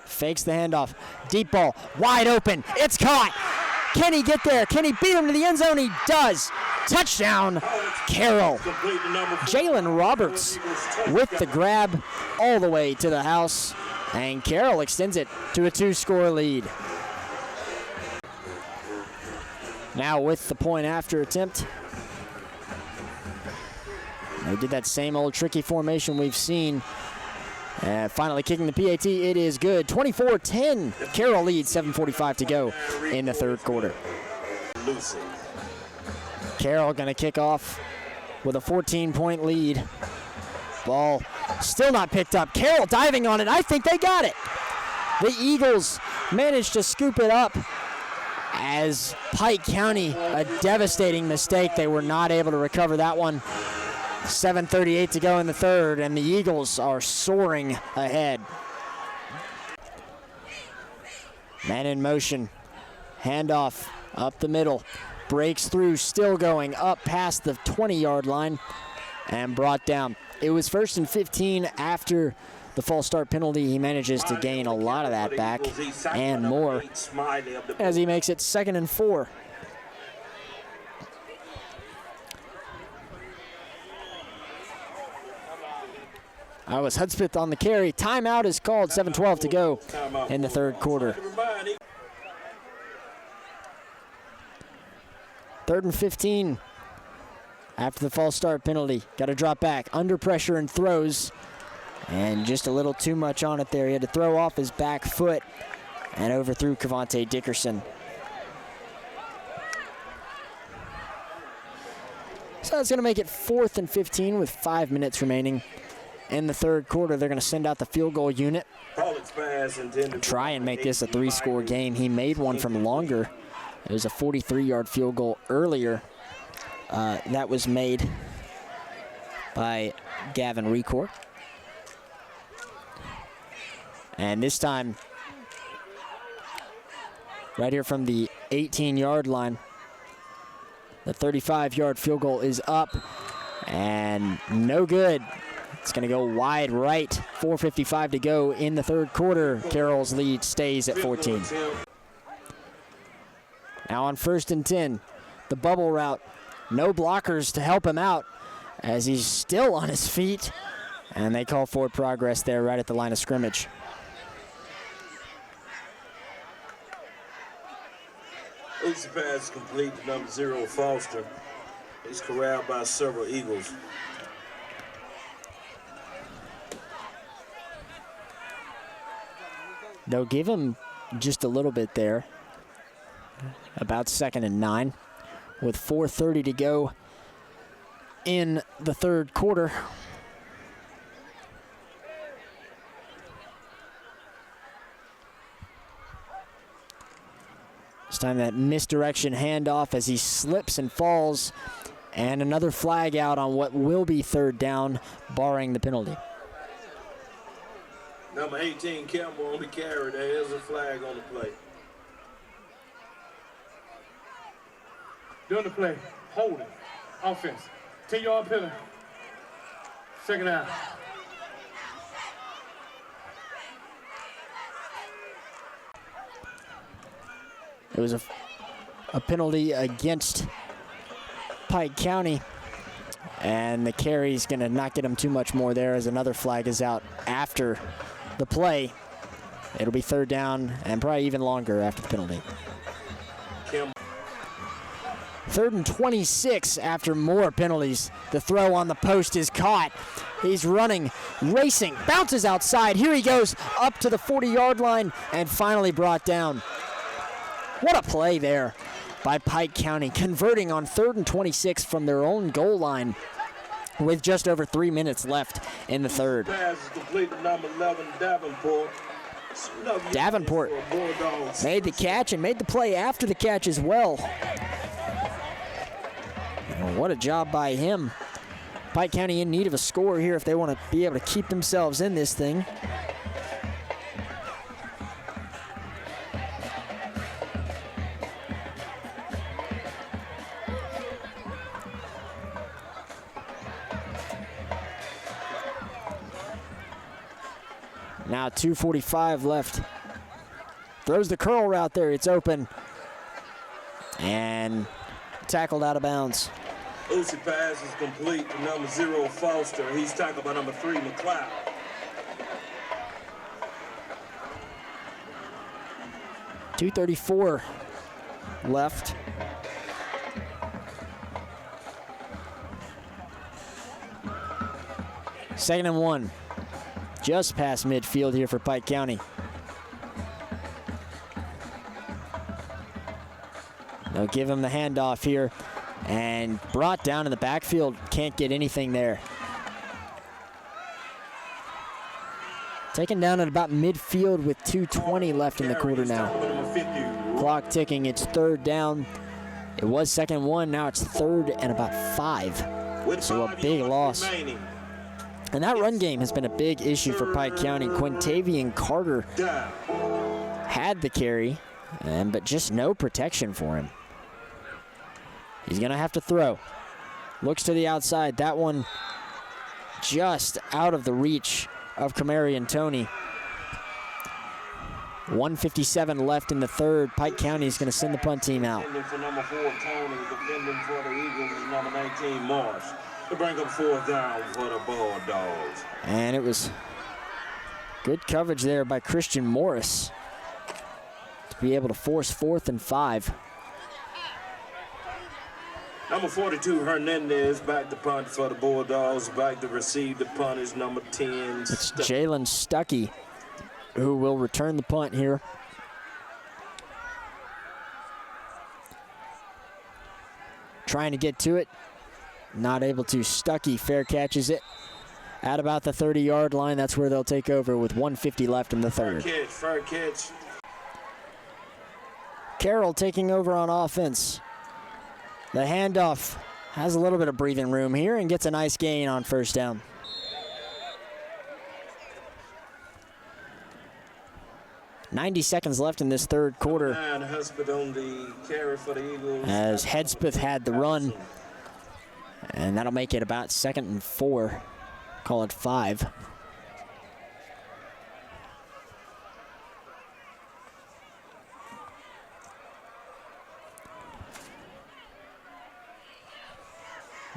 Speaker 1: Fakes the handoff. Deep ball. Wide open. It's caught. Can he get there? Can he beat him to the end zone? He does. Touchdown, Carroll. Jalen Roberts with the grab all the way to the house. And Carroll extends it to a 2-score lead. Now with the point after attempt. They did that same old tricky formation we've seen. Finally kicking the PAT, it is good. 24-10, Carroll leads, 7:45 to go in the third quarter. Carroll gonna kick off with a 14-point lead. Ball still not picked up. Carroll diving on it, I think they got it. The Eagles managed to scoop it up as Pike County, a devastating mistake. They were not able to recover that one. 7:38 to go in the third, and the Eagles are soaring ahead. Man in motion. Handoff up the middle. Breaks through, still going up past the 20-yard line and brought down. It was 1st and 15 after the false start penalty. He manages to gain a lot of that back and more as he makes it 2nd and 4. I was Hudspeth on the carry. Timeout is called. 7:12 to go in the third quarter. 3rd and 15 after the false start penalty. Got to drop back. Under pressure and throws. And just a little too much on it there. He had to throw off his back foot and overthrew Cavante Dickerson. So that's going to make it 4th and 15 with 5 minutes remaining. In the third quarter, they're going to send out the field goal unit. Try and make this a 3-score game. He made one from longer. It was a 43-yard field goal earlier. That was made by Gavin Record. And this time, right here from the 18-yard line, The 35-yard field goal is up and no good. It's going to go wide right. 4:55 to go in the third quarter. Carroll's lead stays at 14. Now on 1st and 10, the bubble route. No blockers to help him out as he's still on his feet. And they call for progress there right at the line of scrimmage.
Speaker 2: Easy pass complete to number 0, Foster. He's corralled by several Eagles.
Speaker 1: They'll give him just a little bit there. About 2nd and 9 with 4:30 to go in the third quarter. This time that misdirection handoff as he slips and falls, and another flag out on what will be 3rd down, barring the penalty.
Speaker 2: Number 18, Campbell on the carry. There is a flag on the play.
Speaker 3: During the play, holding, offense, 10-yard penalty, 2nd down.
Speaker 1: It was a penalty against Pike County, and the carry's going to not get him too much more there as another flag is out after the play. It'll be 3rd down and probably even longer after the penalty. 3rd and 26 after more penalties. The throw on the post is caught. He's running, racing, bounces outside. Here he goes up to the 40-yard line and finally brought down. What a play there by Pike County, converting on 3rd and 26 from their own goal line with just over 3 minutes left in the third.
Speaker 2: Pass is complete to number 11, Davenport.
Speaker 1: Davenport made the catch and made the play after the catch as well. What a job by him. Pike County in need of a score here if they want to be able to keep themselves in this thing. Now 2:45 left. Throws the curl route there. It's open. And tackled out of bounds.
Speaker 2: Uzi pass is complete to number 0, Foster. He's tackled by number 3, McLeod.
Speaker 1: .234 left. Second and 1. Just past midfield here for Pike County. They'll give him the handoff here and brought down in the backfield. Can't get anything there. Taken down at about midfield with 2:20 left in the quarter now. Clock ticking, it's 3rd down. It was 2nd and 1, now it's 3rd and about 5. So a big loss. And that run game has been a big issue for Pike County. Quintavian Carter had the carry, but just no protection for him. He's going to have to throw. Looks to the outside. That one just out of the reach of Kamari and Tony. 1:57 left in the third. Pike County is going to send the punt team out.
Speaker 2: For number 4, Tony. Defending for the Eagles is number 19, Marsh. To bring up 4th down for the Bulldogs.
Speaker 1: And it was good coverage there by Christian Morris to be able to force 4th and 5.
Speaker 2: Number 42, Hernandez, back to punt for the Bulldogs. Back to receive the punt is number 10.
Speaker 1: It's Jalen Stuckey who will return the punt here. Trying to get to it. Not able to. Stuckey fair catches it at about the 30-yard line. That's where they'll take over with 1:50 left in the third.
Speaker 2: Fair catch.
Speaker 1: Carroll taking over on offense. The handoff has a little bit of breathing room here and gets a nice gain on 1st down. 90 seconds left in this third quarter.
Speaker 2: And Hudspeth on the carry for the Eagles.
Speaker 1: As Hedspeth had the run. And that'll make it about 2nd and 4. Call it 5.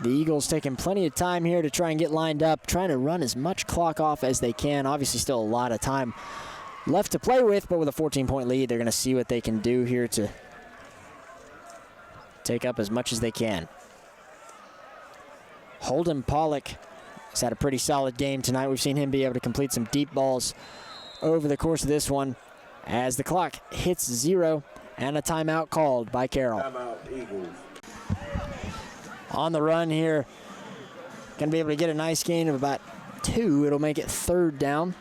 Speaker 1: The Eagles taking plenty of time here to try and get lined up, trying to run as much clock off as they can. Obviously still a lot of time left to play with, but with a 14-point lead, they're going to see what they can do here to take up as much as they can. Holden Pollock has had a pretty solid game tonight. We've seen him be able to complete some deep balls over the course of this one as the clock hits 0 and a timeout called by Carroll.
Speaker 2: Timeout, Eagles.
Speaker 1: On the run here, going to be able to get a nice gain of about 2. It'll make it 3rd down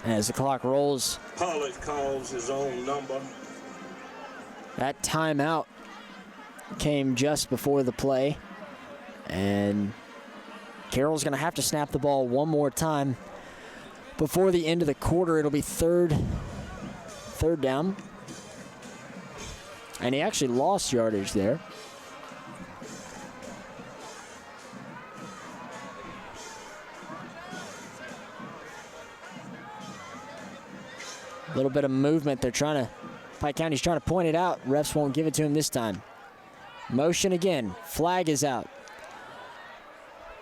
Speaker 1: as the clock rolls.
Speaker 2: Pollock calls his own number.
Speaker 1: That timeout came just before the play, and Carroll's going to have to snap the ball one more time before the end of the quarter. It'll be third down, and he actually lost yardage there. A little bit of movement. Pike County's trying to point it out. Refs won't give it to him this time. Motion again. Flag is out.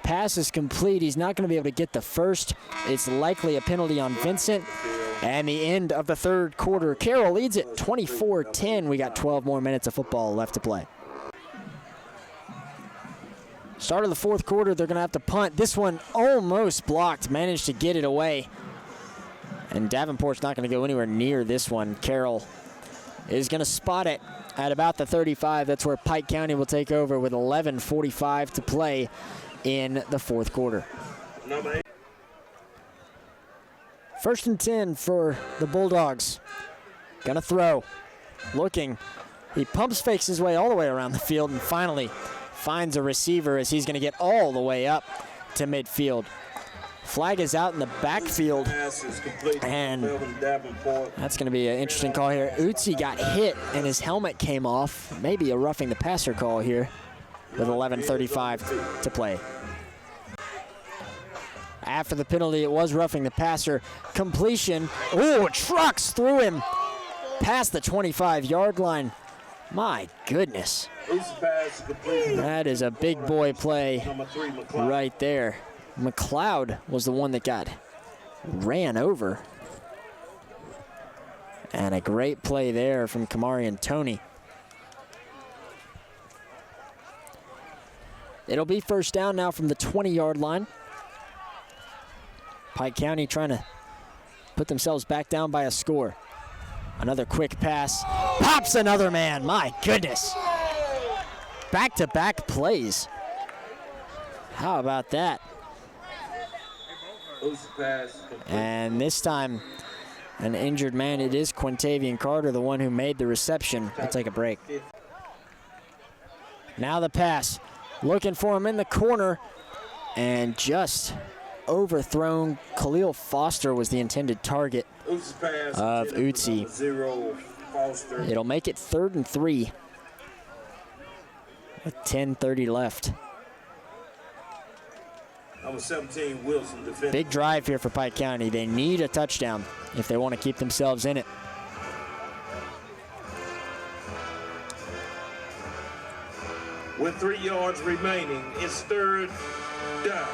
Speaker 1: Pass is complete. He's not going to be able to get the first. It's likely a penalty on Vincent. And the end of the third quarter. Carroll leads it 24-10. We got 12 more minutes of football left to play. Start of the fourth quarter, they're going to have to punt. This one almost blocked. Managed to get it away. And Davenport's not going to go anywhere near this one. Carroll is going to spot it at about the 35. That's where Pike County will take over with 11:45 to play in the fourth quarter.
Speaker 2: Number 8.
Speaker 1: 1st and 10 for the Bulldogs. Gonna throw. Looking. He pumps fakes his way all the way around the field and finally finds a receiver as he's going to get all the way up to midfield. Flag is out in the backfield, and that's going to be an interesting call here. Utsi got hit, and his helmet came off. Maybe a roughing the passer call here with 11:35 to play. After the penalty, it was roughing the passer. Completion. Oh, trucks through him past the 25-yard line. My goodness. That is a big boy play right there. McLeod was the one that got ran over. And a great play there from Kamari and Tony. It'll be first down now from the 20-yard line. Pike County trying to put themselves back down by a score. Another quick pass. Pops another man. My goodness. Back-to-back plays. How about that? And this time, an injured man. It is Quintavian Carter, the one who made the reception. We'll take a break. Now the pass. Looking for him in the corner. And just overthrown. Khalil Foster was the intended target of Utsi. It'll make it 3rd and 3 with 10:30 left.
Speaker 2: Number 17, Wilson defending.
Speaker 1: Big drive here for Pike County. They need a touchdown if they want to keep themselves in it.
Speaker 2: With 3 yards remaining, it's 3rd down.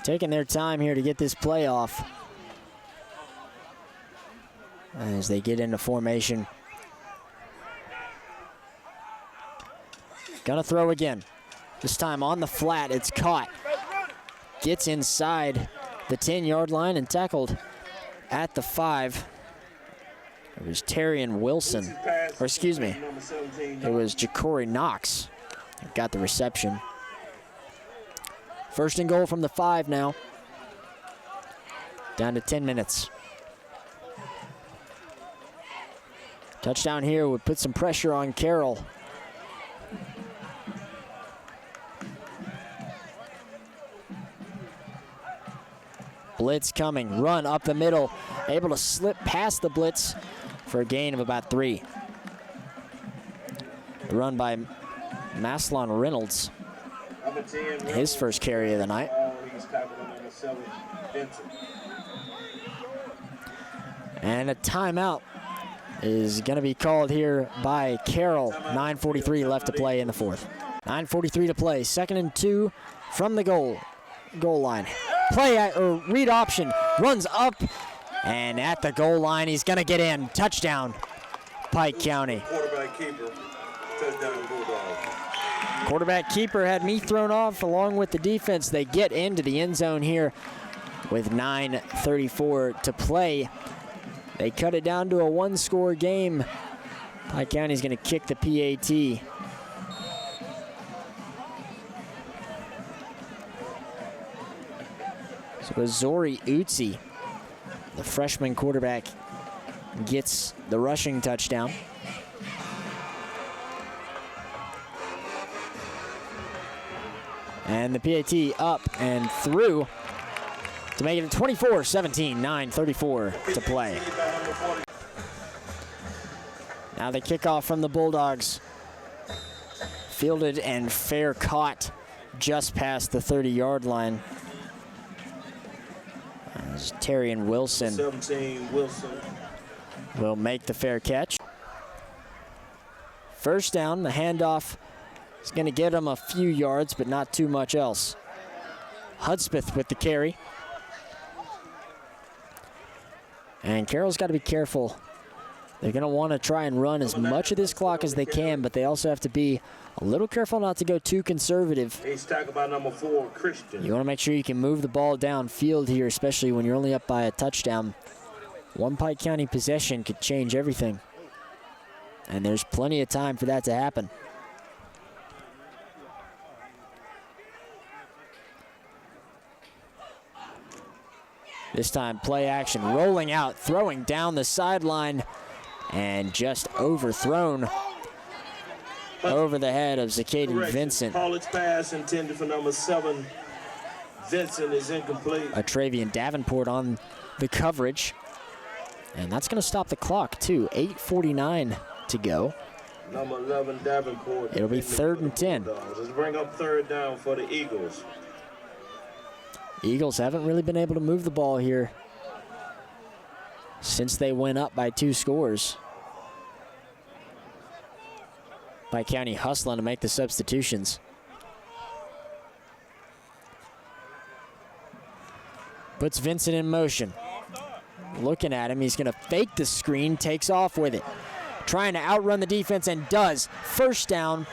Speaker 1: Taking their time here to get this play off as they get into formation. Gonna throw again. This time on the flat, it's caught. Gets inside the 10-yard line and tackled at the 5. It was Terrian Wilson, or excuse me, it was Ja'Cory Knox who got the reception. 1st and goal from the 5 now. Down to 10 minutes. Touchdown here would put some pressure on Carroll. Blitz coming, run up the middle, able to slip past the blitz for a gain of about 3. The run by Maslon Reynolds, his first carry of the night. And a timeout is going to be called here by Carroll. 9:43 left to play in the fourth. 9:43 to play. 2nd and 2 from the goal line. Read option, runs up, and at the goal line, he's going to get in. Touchdown, Pike County.
Speaker 2: Quarterback keeper, touchdown Bulldogs.
Speaker 1: Quarterback keeper had me thrown off along with the defense. They get into the end zone here with 9:34 to play. They cut it down to a 1-score game. Pike County's going to kick the PAT. So Azori Utsi, the freshman quarterback, gets the rushing touchdown. And the PAT up and through to make it 24-17, 9:34 to play. Now the kickoff from the Bulldogs. Fielded and fair caught just past the 30-yard line. As Terry and Wilson
Speaker 2: 17, Wilson
Speaker 1: will make the fair catch. First down, the handoff is going to get them a few yards, but not too much else. Hudspeth with the carry. And Carroll's got to be careful. They're going to want to try and run as much of this clock as they can, but they also have to be a little careful not to go too conservative.
Speaker 2: He's talking about number 4, Christian.
Speaker 1: You want to make sure you can move the ball downfield here, especially when you're only up by a touchdown. One Pike County possession could change everything. And there's plenty of time for that to happen. This time play action, rolling out, throwing down the sideline, and just overthrown over the head of Zacaden Vincent.
Speaker 2: Pollard's pass intended for number 7. Vincent is incomplete.
Speaker 1: A Travian Davenport on the coverage. And that's going to stop the clock, too. 8:49 to go.
Speaker 2: Number 11, Davenport.
Speaker 1: It'll be 3rd and 10.
Speaker 2: Let's bring up 3rd down for the Eagles.
Speaker 1: Eagles haven't really been able to move the ball here since they went up by 2 scores. Pike County hustling to make the substitutions. Puts Vincent in motion. Looking at him, he's going to fake the screen, takes off with it. Trying to outrun the defense and does. First down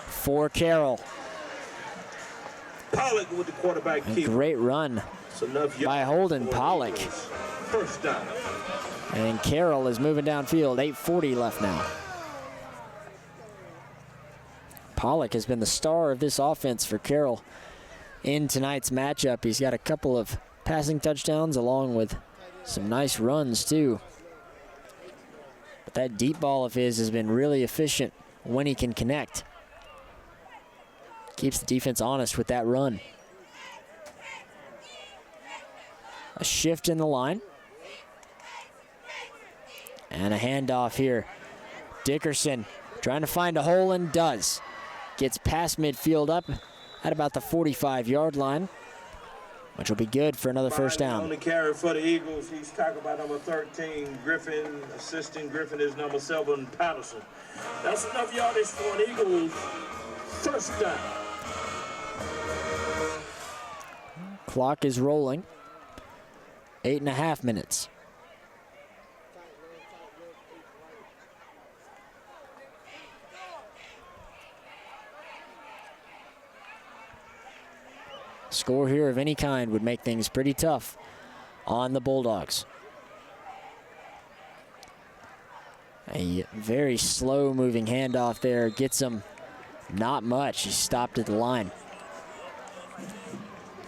Speaker 1: for Carroll.
Speaker 2: Pollock with the quarterback keeper.
Speaker 1: Great run by Holden Pollock.
Speaker 2: First down.
Speaker 1: And Carroll is moving downfield. 8:40 left now. Pollock has been the star of this offense for Carroll in tonight's matchup. He's got a couple of passing touchdowns along with some nice runs too. But that deep ball of his has been really efficient when he can connect. Keeps the defense honest with that run. A shift in the line. And a handoff here. Dickerson trying to find a hole and does. Gets past midfield up at about the 45-yard line, which will be good for another first down.
Speaker 2: On the carry for the Eagles, he's talking about number 13, Griffin. Assisting Griffin is number 7, Patterson. That's enough yardage for an Eagles. First down.
Speaker 1: Clock is rolling. 8.5 minutes. Score here of any kind would make things pretty tough on the Bulldogs. A very slow-moving handoff there. Gets him not much. He stopped at the line.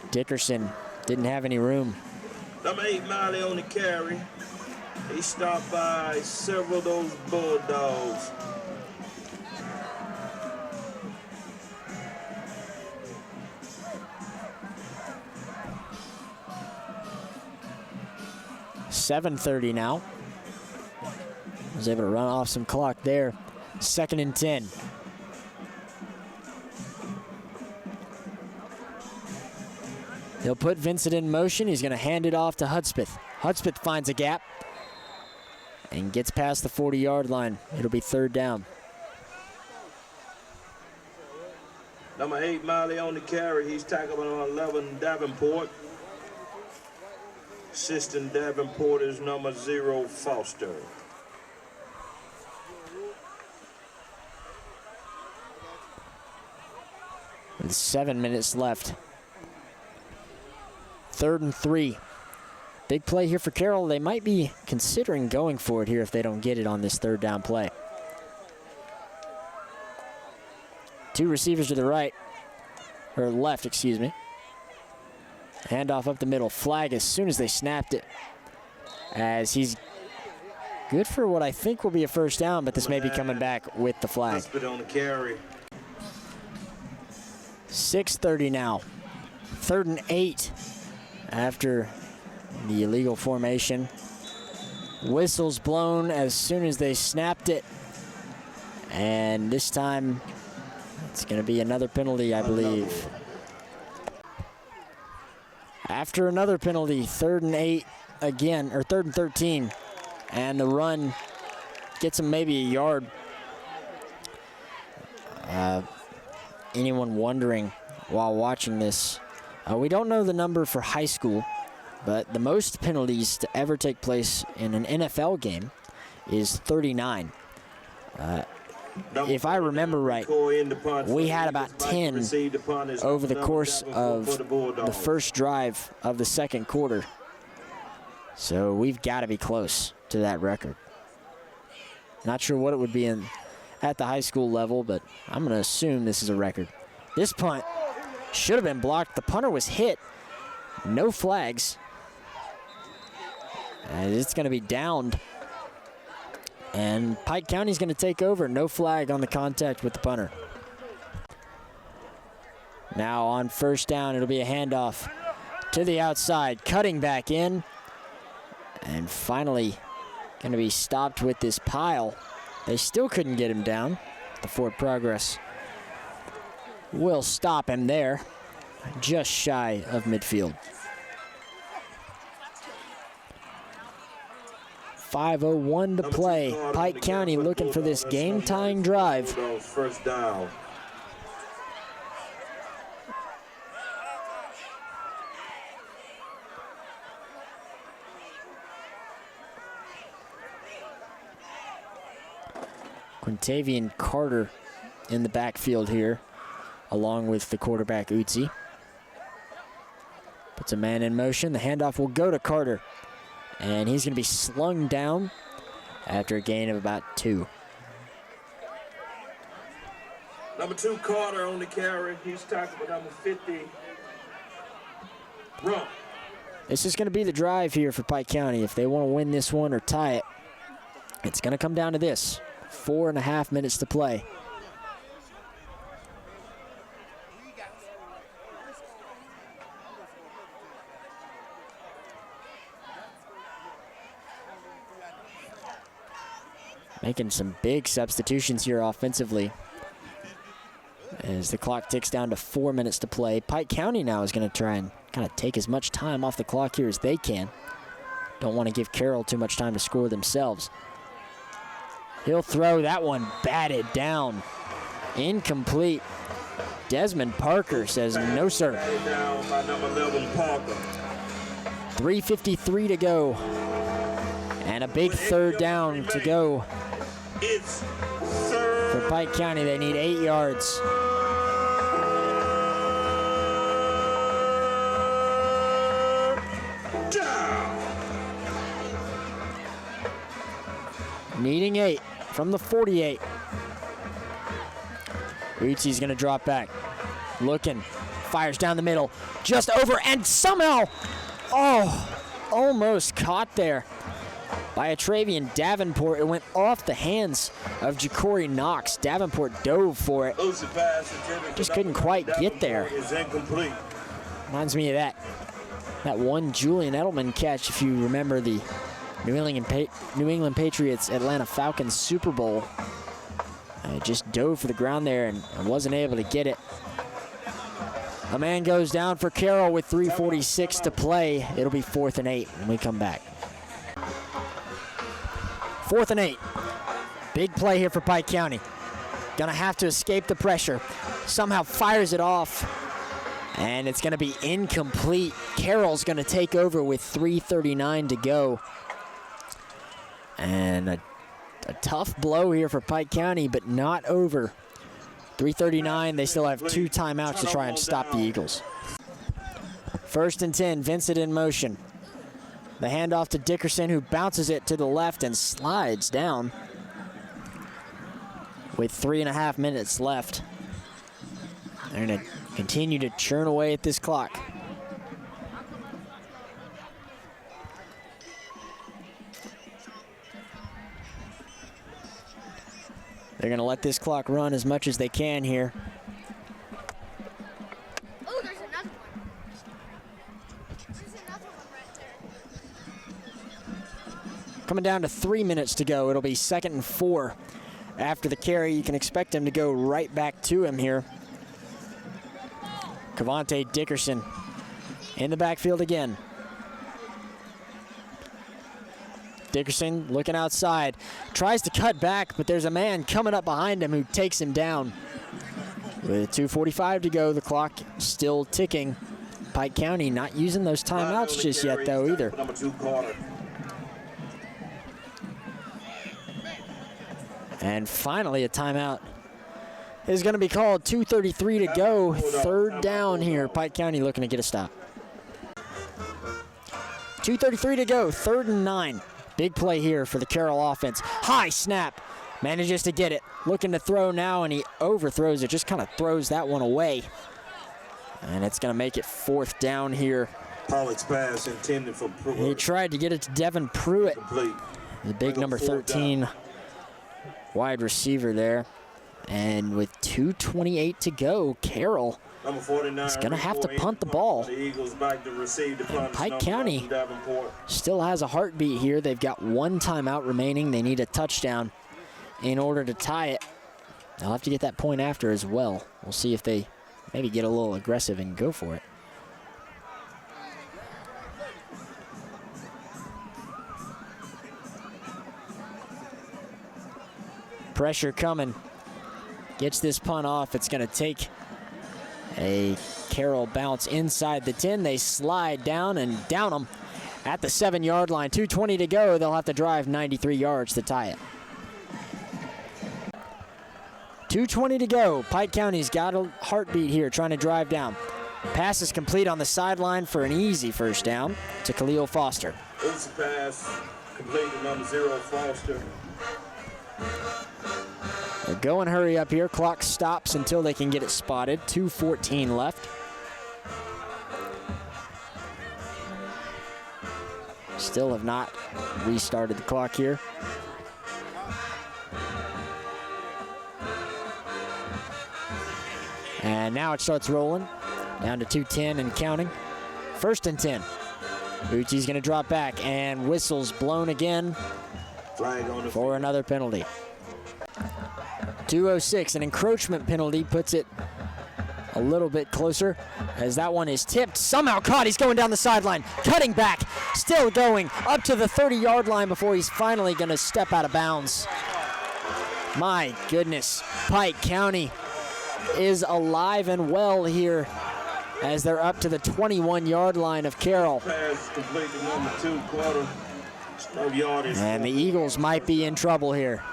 Speaker 1: Dickerson didn't have any room.
Speaker 2: Number 8, Miley on the carry. He stopped by several of those Bulldogs.
Speaker 1: 7:30 now. Was able to run off some clock there. 2nd and 10. He'll put Vincent in motion. He's going to hand it off to Hudspeth. Hudspeth finds a gap and gets past the 40-yard line. It'll be 3rd down.
Speaker 2: Number 8, Miley on the carry. He's tackled on 11, Davenport. Assistant Davenport is number 0, Foster.
Speaker 1: With 7 minutes left. 3rd and 3. Big play here for Carroll. They might be considering going for it here if they don't get it on this 3rd down play. 2 receivers to the right, or left, excuse me. Handoff up the middle. Flag as soon as they snapped it. As he's good for what I think will be a 1st down, but this may be coming back with the flag.
Speaker 2: On the carry.
Speaker 1: 6:30 now. 3rd and 8 after the illegal formation. Whistles blown as soon as they snapped it. And this time it's going to be another penalty, I believe. After another penalty, 3rd and 8 again, or 3rd and 13. And the run gets him maybe a yard. Anyone wondering while watching this, we don't know the number for high school, but the most penalties to ever take place in an NFL game is 39. If I remember right, we had about 10 over the course of the first drive of the 2nd quarter. So we've got to be close to that record. Not sure what it would be at the high school level, but I'm going to assume this is a record. This punt should have been blocked. The punter was hit. No flags. And it's going to be downed. And Pike County's going to take over. No flag on the contact with the punter. Now on 1st down, it'll be a handoff to the outside. Cutting back in. And finally going to be stopped with this pile. They still couldn't get him down. The forward progress will stop him there. Just shy of midfield. 5:01 to play. Pike County looking for this game-tying drive.
Speaker 2: 1st down.
Speaker 1: Quintavian Carter in the backfield here, along with the quarterback Utsi. Puts a man in motion. The handoff will go to Carter. And he's going to be slung down after a gain of about 2.
Speaker 2: Number 2, Carter on the carry. He's tackled with number 50. Run.
Speaker 1: This is going to be the drive here for Pike County. If they want to win this one or tie it, it's going to come down to this. 4.5 minutes to play. Making some big substitutions here offensively as the clock ticks down to 4 minutes to play. Pike County now is going to try and kind of take as much time off the clock here as they can. Don't want to give Carroll too much time to score themselves. He'll throw that one batted down. Incomplete. Desmond Parker says no, sir. 3:53 to go. And a big 3rd down to go. For Pike County, they need 8 yards. Needing 8 from the 48. Utsi's going to drop back. Looking. Fires down the middle. Just over and somehow, almost caught there by a Travian Davenport. It went off the hands of Ja'Cory Knox. Davenport dove for it. Just couldn't quite get there. Reminds me of that one Julian Edelman catch, if you remember the New England Patriots Atlanta Falcons Super Bowl. Just dove for the ground there and wasn't able to get it. A man goes down for Carroll with 3:46 to play. It'll be 4th and 8 when we come back. 4th and 8. Big play here for Pike County. Gonna have to escape the pressure. Somehow fires it off. And it's gonna be incomplete. Carroll's gonna take over with 3:39 to go. And a tough blow here for Pike County, but not over. 3:39, they still have 2 timeouts to try and stop the Eagles. 1st and 10, Vincent in motion. The handoff to Dickerson, who bounces it to the left and slides down with 3.5 minutes left. They're gonna continue to churn away at this clock. They're going to let this clock run as much as they can here.
Speaker 5: Oh, there's another one. There's another one right there.
Speaker 1: Coming down to 3 minutes to go. It'll be 2nd and 4. After the carry, you can expect him to go right back to him here. Cavante Dickerson in the backfield again. Dickerson looking outside, tries to cut back, but there's a man coming up behind him who takes him down. With 2:45 to go, the clock still ticking. Pike County not using those timeouts just yet, though, either. And finally, a timeout is going to be called. 2:33 to go, 3rd down here. Pike County looking to get a stop. 2:33 to go, 3rd and 9. Big play here for the Carroll offense. High snap. Manages to get it. Looking to throw now, and he overthrows it. Just kind of throws that one away. And it's going to make it 4th down here.
Speaker 2: Pollock's pass intended for Pruitt.
Speaker 1: He tried to get it to Devin Pruitt.
Speaker 2: Complete.
Speaker 1: The big number 13 wide receiver there. And with 2:28 to go, Carroll
Speaker 2: Number 49
Speaker 1: is going to have to punt the ball.
Speaker 2: The Eagles back to receive the punch.
Speaker 1: Pike County still has a heartbeat here. They've got 1 timeout remaining. They need a touchdown in order to tie it. They'll have to get that point after as well. We'll see if they maybe get a little aggressive and go for it. Pressure coming. Gets this punt off. It's going to take a Carroll bounce inside the 10. They slide down and down them at the 7-yard line. 2:20 to go. They'll have to drive 93 yards to tie it. 2:20 to go. Pike County's got a heartbeat here, trying to drive down. Pass is complete on the sideline for an easy 1st down to Khalil Foster.
Speaker 2: Easy pass complete to number 0, Foster.
Speaker 1: They're going hurry up here. Clock stops until they can get it spotted. 2:14 left. Still have not restarted the clock here. And now it starts rolling. Down to 2:10 and counting. 1st and 10. Uchi's going to drop back, and whistles blown again
Speaker 2: Flag on the
Speaker 1: for another penalty. 2:06, an encroachment penalty puts it a little bit closer as that one is tipped. Somehow caught. He's going down the sideline, cutting back, still going up to the 30-yard line before he's finally going to step out of bounds. My goodness, Pike County is alive and well here as they're up to the 21-yard line of Carroll.
Speaker 2: pass complete to number 2, quarter. No yardage.
Speaker 1: And the Eagles might be in trouble here.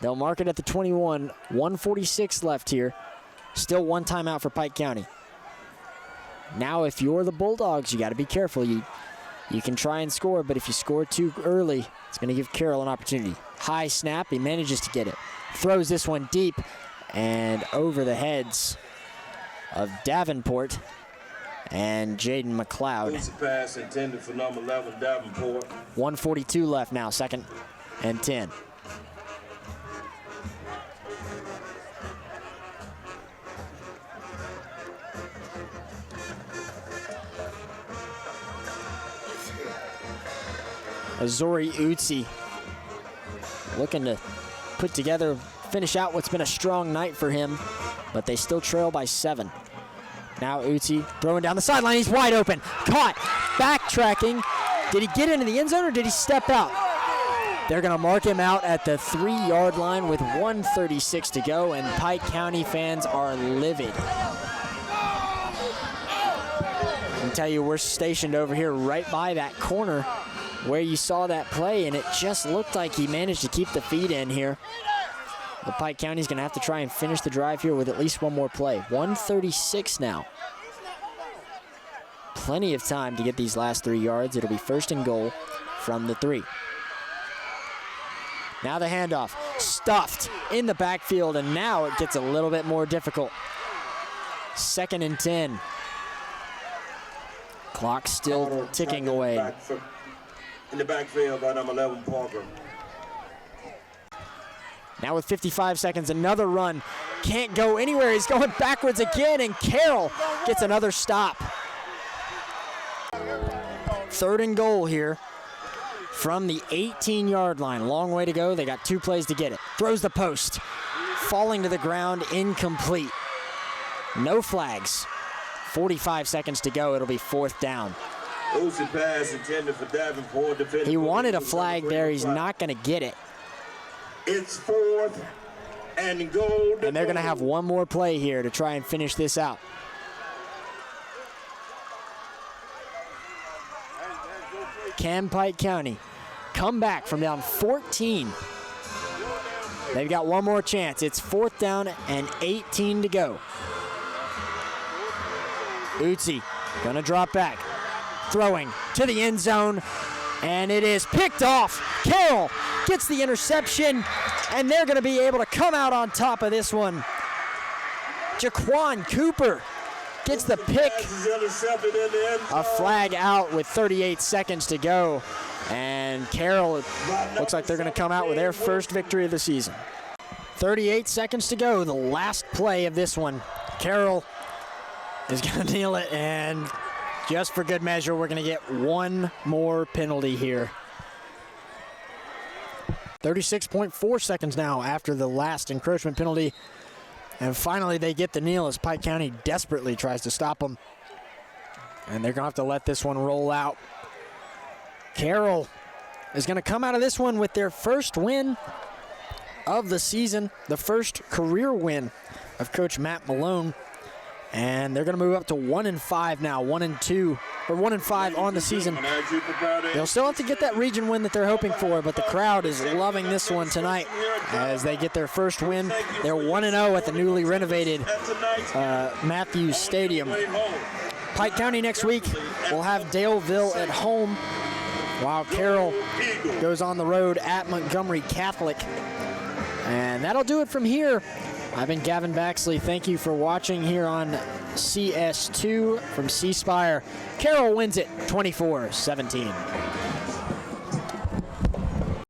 Speaker 1: They'll mark it at the 21. 1:46 left here. Still 1 timeout for Pike County. Now, if you're the Bulldogs, you got to be careful. You can try and score, but if you score too early, it's going to give Carroll an opportunity. High snap. He manages to get it. Throws this one deep and over the heads of Davenport and Jaden McLeod.
Speaker 2: Easy pass intended for number 11, Davenport.
Speaker 1: 1:42 left now, 2nd and 10. Azori Utsi looking to finish out what's been a strong night for him, but they still trail by 7. Now Utsi throwing down the sideline. He's wide open. Caught. Backtracking. Did he get into the end zone or did he step out? They're going to mark him out at the 3-yard line with 1:36 to go, and Pike County fans are livid. I can tell you we're stationed over here right by that corner where you saw that play, and it just looked like he managed to keep the feet in here. The Pike County's going to have to try and finish the drive here with at least one more play. 1:36 now. Plenty of time to get these last 3 yards. It'll be 1st and goal from the 3. Now the handoff, stuffed in the backfield, and now it gets a little bit more difficult. 2nd and 10. Clock still ticking away.
Speaker 2: In the backfield by number 11, Parker.
Speaker 1: Now with 55 seconds, another run. Can't go anywhere. He's going backwards again, and Carroll gets another stop. 3rd and goal here from the 18-yard line. Long way to go. They got 2 plays to get it. Throws the post. Falling to the ground, incomplete. No flags. 45 seconds to go. It'll be 4th down.
Speaker 2: Pass intended for Davenport.
Speaker 1: He wanted a flag there. He's not going to get it.
Speaker 2: It's 4th and goal.
Speaker 1: And they're going to have one more play here to try and finish this out. Can Pike County come back from down 14? They've got one more chance. It's 4th down and 18 to go. Utsi gonna drop back, throwing to the end zone, and it is picked off. Carroll gets the interception, and they're gonna be able to come out on top of this one. Jaquan Cooper gets the pick. A flag out with 38 seconds to go. And Carroll, looks like they're going to come out with their first victory of the season. 38 seconds to go, the last play of this one. Carroll is going to kneel it, and just for good measure, we're going to get one more penalty here. 36.4 seconds now after the last encroachment penalty. And finally, they get the kneel as Pike County desperately tries to stop them. And they're going to have to let this one roll out. Carroll is going to come out of this one with their first win of the season, the first career win of Coach Matt Malone. And they're going to move up to 1-5 now, 1-2, or 1-5 on the season. They'll still have to get that region win that they're hoping for, but the crowd is loving this one tonight as they get their first win. They're 1-0 at the newly renovated Matthews Stadium. Pike County next week will have Daleville at home, while Carroll goes on the road at Montgomery Catholic. And that'll do it from here. I've been Gavin Baxley. Thank you for watching here on CS2 from C Spire. Carroll wins it 24-17.